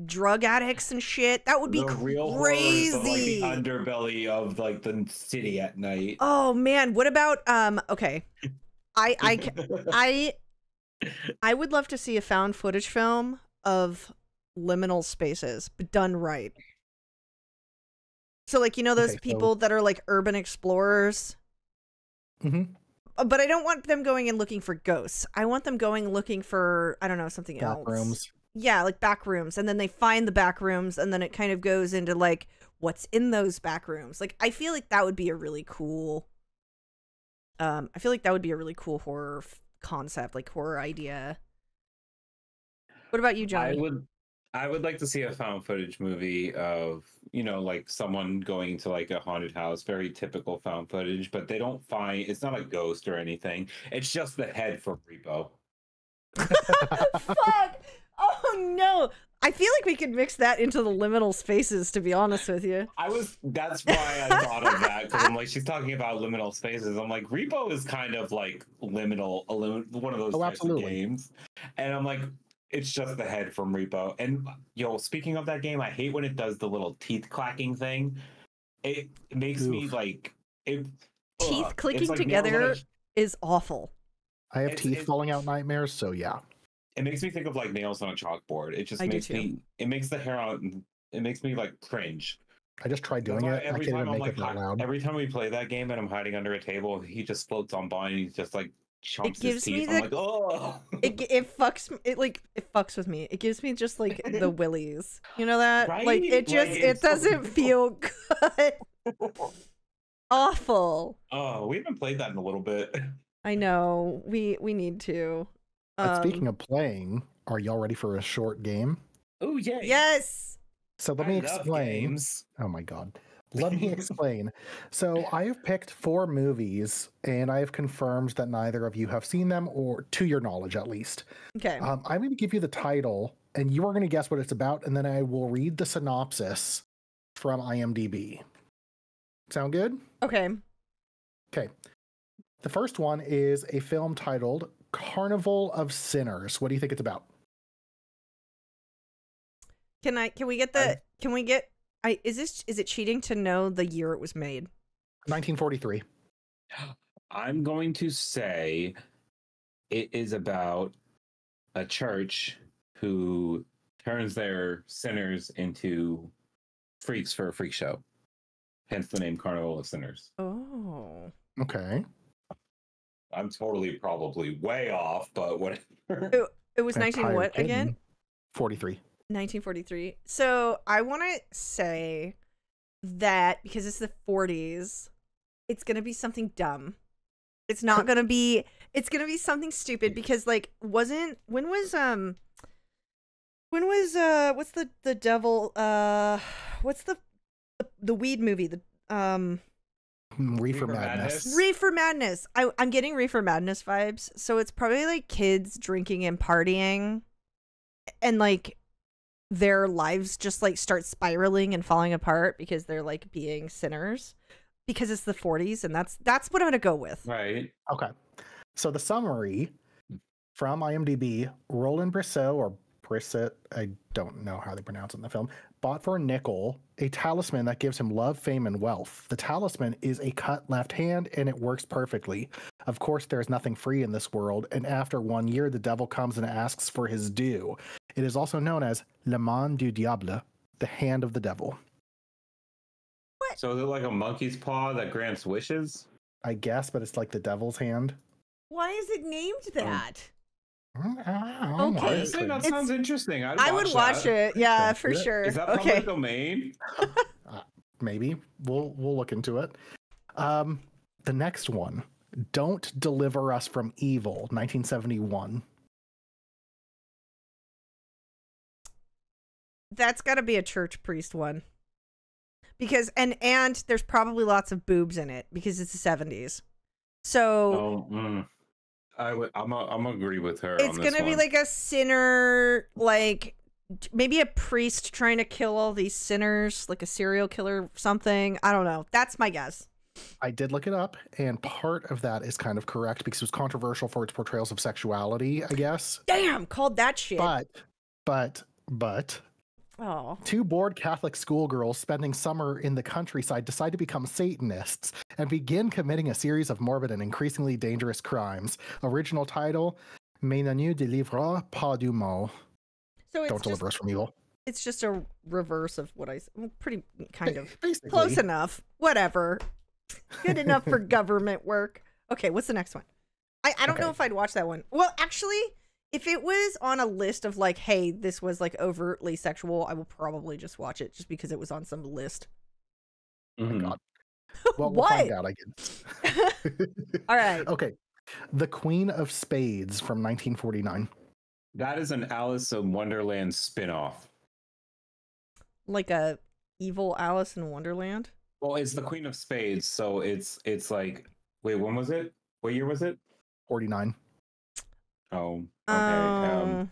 drug addicts and shit. That would be The real crazy. horrors of, like, the underbelly of like the city at night. Oh man, what about okay. I would love to see a found footage film of liminal spaces, but done right. So like, you know those people that are like urban explorers? But I don't want them going and looking for ghosts. I want them going looking for, I don't know, something else. Back rooms. Yeah, like back rooms. And then they find the back rooms and then it kind of goes into like what's in those back rooms. Like I feel like that would be a really cool horror concept, like horror idea. What about you, Johnny? I would like to see a found footage movie of, you know, like someone going to like a haunted house, very typical found footage, but they don't find, it's not a ghost or anything. It's just the head from Repo. Fuck! Oh no! I feel like we could mix that into the liminal spaces, to be honest with you. That's why I thought of that, because I'm like, she's talking about liminal spaces. I'm like, Repo is kind of like liminal, one of those types of games. And I'm like, it's just the head from Repo. And yo, speaking of that game, I hate when it does the little teeth clacking thing. It makes me like teeth clicking like together is awful. I have teeth falling out nightmares, so yeah. It makes me think of like nails on a chalkboard. It just makes me. It makes the hair on. It makes me like cringe. I just tried doing it. I can't even make it that loud. Every time we play that game and I'm hiding under a table, he just floats on by and he's just like chomps his teeth. I'm like, oh. It fucks with me. It gives me just like the willies. You know that? Right? Like it just it doesn't feel good. Awful. Oh, we haven't played that in a little bit. I know. We need to. Speaking of playing, are y'all ready for a short game? Oh yeah. Yes. So let me explain. Oh my god. Let me explain. So I have picked 4 movies, and I have confirmed that neither of you have seen them, or to your knowledge at least. Okay. I'm going to give you the title, and you are going to guess what it's about, and then I will read the synopsis from IMDb. Sound good? Okay. Okay. The first one is a film titled Carnival of Sinners. What do you think it's about? Is it cheating to know the year it was made? 1943. I'm going to say it is about a church who turns their sinners into freaks for a freak show. Hence the name Carnival of Sinners. Oh. Okay. I'm totally probably way off, but whatever. It was 19 what again? 43. 1943. So I want to say that because it's the 40s, it's going to be something dumb. It's not going to be, it's going to be something stupid because like what's the devil, what's the weed movie? Reefer Madness. Reefer Madness. I'm getting Reefer Madness vibes. So it's probably like kids drinking and partying and like their lives just like start spiraling and falling apart because they're like being sinners because it's the 40s, and that's what I'm gonna go with. Right. Okay. So the summary from IMDb: Roland Brissot, or Brissett, I don't know how they pronounce it in the film, bought for a nickel a talisman that gives him love, fame, and wealth. The talisman is a cut left hand, and it works perfectly. Of course, there's nothing free in this world, and after 1 year, the devil comes and asks for his due. It is also known as La Main du Diable, the hand of the devil. What? So is it like a monkey's paw that grants wishes? I guess, but it's like the devil's hand. Why is it named that? Okay. That sounds interesting. I would watch it. Yeah, for sure. Is that public domain? Maybe. We'll look into it. The next one, Don't Deliver Us from Evil, 1971. That's got to be a church priest one. Because and there's probably lots of boobs in it because it's the 70s. So I'm agree with her. It's gonna be like a sinner, like maybe a priest trying to kill all these sinners, like a serial killer or something. I don't know. That's my guess. I did look it up, and part of that is kind of correct because it was controversial for its portrayals of sexuality, I guess. Damn, called that shit. But oh, 2 bored Catholic schoolgirls spending summer in the countryside decide to become Satanists and begin committing a series of morbid and increasingly dangerous crimes. Original title, Mais ne délivre pas du mal. So it's Don't deliver us from evil. It's just a reverse of what I said. Pretty kind of Basically. close enough. Whatever. Good enough for government work. Okay, what's the next one? I don't know if I'd watch that one. Well, actually, if it was on a list of like, hey, this was like overtly sexual, I will probably just watch it just because it was on some list. Oh my God. Well, what? we'll find out, I guess. All right. Okay. The Queen of Spades from 1949. That is an Alice in Wonderland spin-off. Like a evil Alice in Wonderland? Well, it's the Queen of Spades, so it's like, wait, when was it? What year was it? 49. Oh, okay.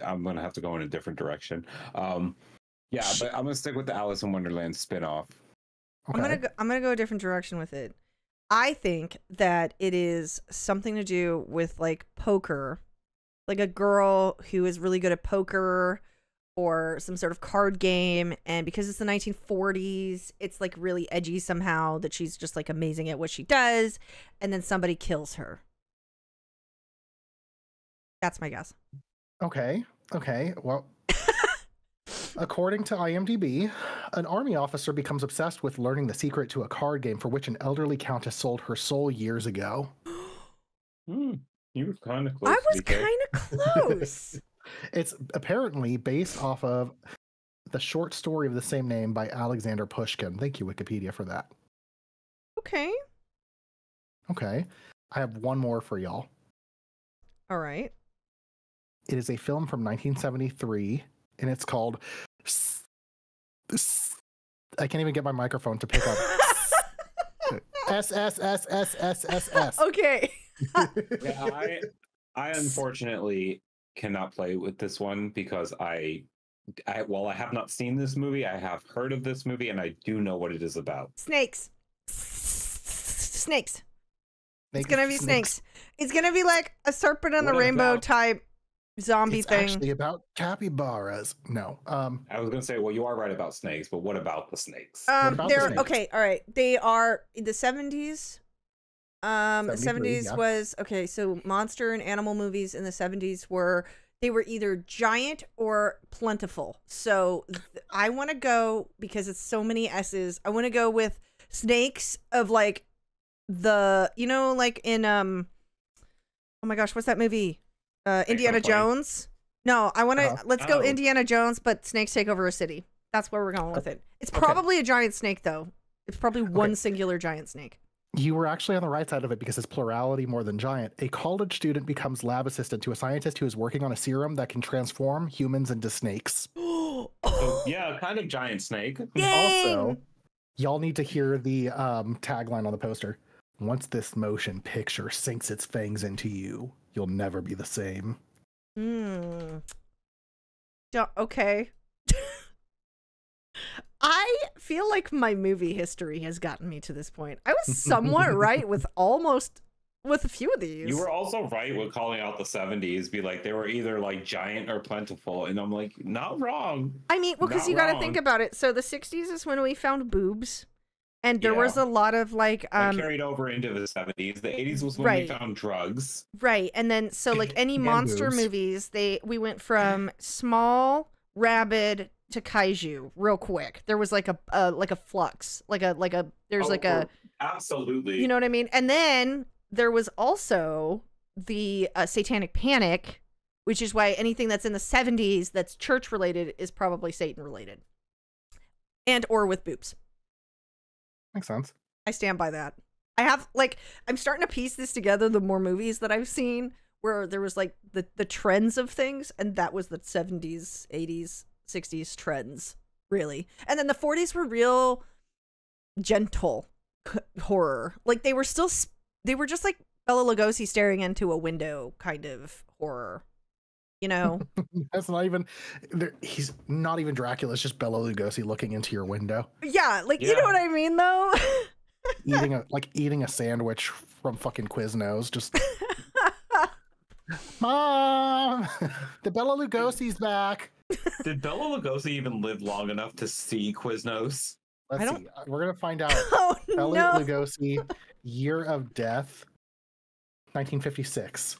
I'm gonna have to go in a different direction. Yeah, but I'm gonna stick with the Alice in Wonderland spin-off. Okay. I'm gonna go a different direction with it. I think that it is something to do with like poker, like a girl who is really good at poker or some sort of card game, and because it's the 1940s, it's like really edgy somehow that she's just like amazing at what she does, and then somebody kills her. That's my guess. Okay. Well, according to IMDb, an army officer becomes obsessed with learning the secret to a card game for which an elderly countess sold her soul years ago. You were kind of close. I was kind of close. It's apparently based off of the short story of the same name by Alexander Pushkin. Thank you, Wikipedia, for that. Okay. Okay. I have one more for y'all. All right. It is a film from 1973, and it's called... I can't even get my microphone to pick up. S. Okay. Yeah, I unfortunately cannot play with this one because while I have not seen this movie, I have heard of this movie and I do know what it is about. Snakes. It's gonna be snakes. It's gonna be like a serpent on the rainbow type zombie thing. It's actually about capybaras. No. I was gonna say, well, you are right about snakes, but what about the snakes? Okay, all right. They are in the 70s. The 70s yeah. was okay, so monster and animal movies in the 70s were either giant or plentiful. So I want to go, because it's so many S's, I want to go with snakes of like the, you know, like in oh my gosh, what's that movie? Indiana Jones? No, I want to let's go Indiana Jones, but snakes take over a city. That's where we're going with it. It's probably a giant snake though. It's probably one singular giant snake. You were actually on the right side of it because it's plurality more than giant. A college student becomes lab assistant to a scientist who is working on a serum that can transform humans into snakes. So, yeah, kind of giant snake. Dang! Also, y'all need to hear the tagline on the poster. Once this motion picture sinks its fangs into you, you'll never be the same. Okay. I feel like my movie history has gotten me to this point. I was somewhat right with a few of these. You were also right with calling out the 70s, be like they were either like giant or plentiful, and I'm like, not wrong. I mean, well, because you got to think about it. So the 60s is when we found boobs, and there was a lot of like that carried over into the 70s. The 80s was when we found drugs. Right, and then so like any monster movies, we went from small, rabid to kaiju real quick. There was like a flux, absolutely, you know what I mean? And then there was also the satanic panic, which is why anything that's in the 70s that's church related is probably Satan related, and or with boobs. Makes sense. I stand by that. I'm starting to piece this together, the more movies that I've seen where there was like the trends of things, and that was the 70s, 80s, 60s trends, really. And then the 40s were real gentle horror. Like they were just like Bela Lugosi staring into a window kind of horror. you know. That's not even. He's not even Dracula. It's just Bela Lugosi looking into your window. Yeah, like you know what I mean, though. eating a sandwich from fucking Quiznos. Just Mom, the Bela Lugosi's back. Did Bela Lugosi even live long enough to see Quiznos? Let's see. We're gonna find out. Oh, Bela Lugosi, year of death, 1956.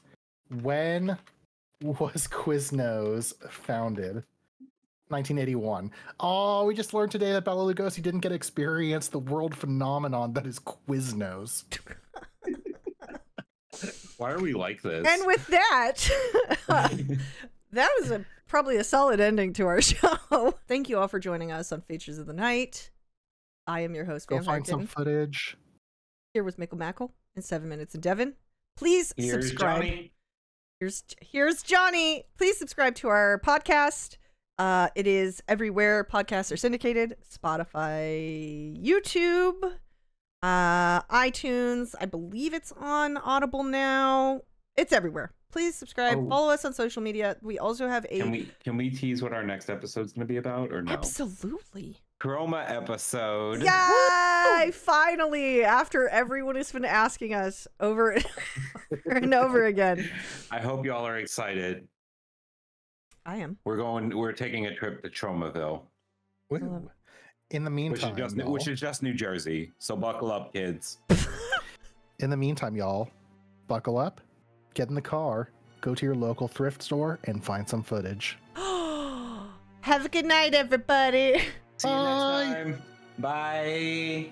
When was Quiznos founded? 1981. Oh, we just learned today that Bela Lugosi didn't get to experience the world phenomenon that is Quiznos. Why are we like this? And with that, that was probably a solid ending to our show. Thank you all for joining us on Features of the Night. I am your host, Go VampireKitten. find some footage. Here with Mickle Mackle and 7 Minutes in Devon. Please subscribe. Johnny. Here's Johnny. Please subscribe to our podcast. It is everywhere podcasts are syndicated. Spotify, YouTube, iTunes. I believe it's on Audible now. It's everywhere. Please subscribe. Follow us on social media. We also have a... Can we tease what our next episode's going to be about or no? Absolutely. Chroma episode. Yay! Finally, after everyone has been asking us over and over again. I hope y'all are excited. I am. We're taking a trip to Tromaville. Ooh. In the meantime, which is just New Jersey. So buckle up, kids. In the meantime, y'all, buckle up, get in the car, go to your local thrift store, and find some footage. Have a good night, everybody. See you next time. Bye.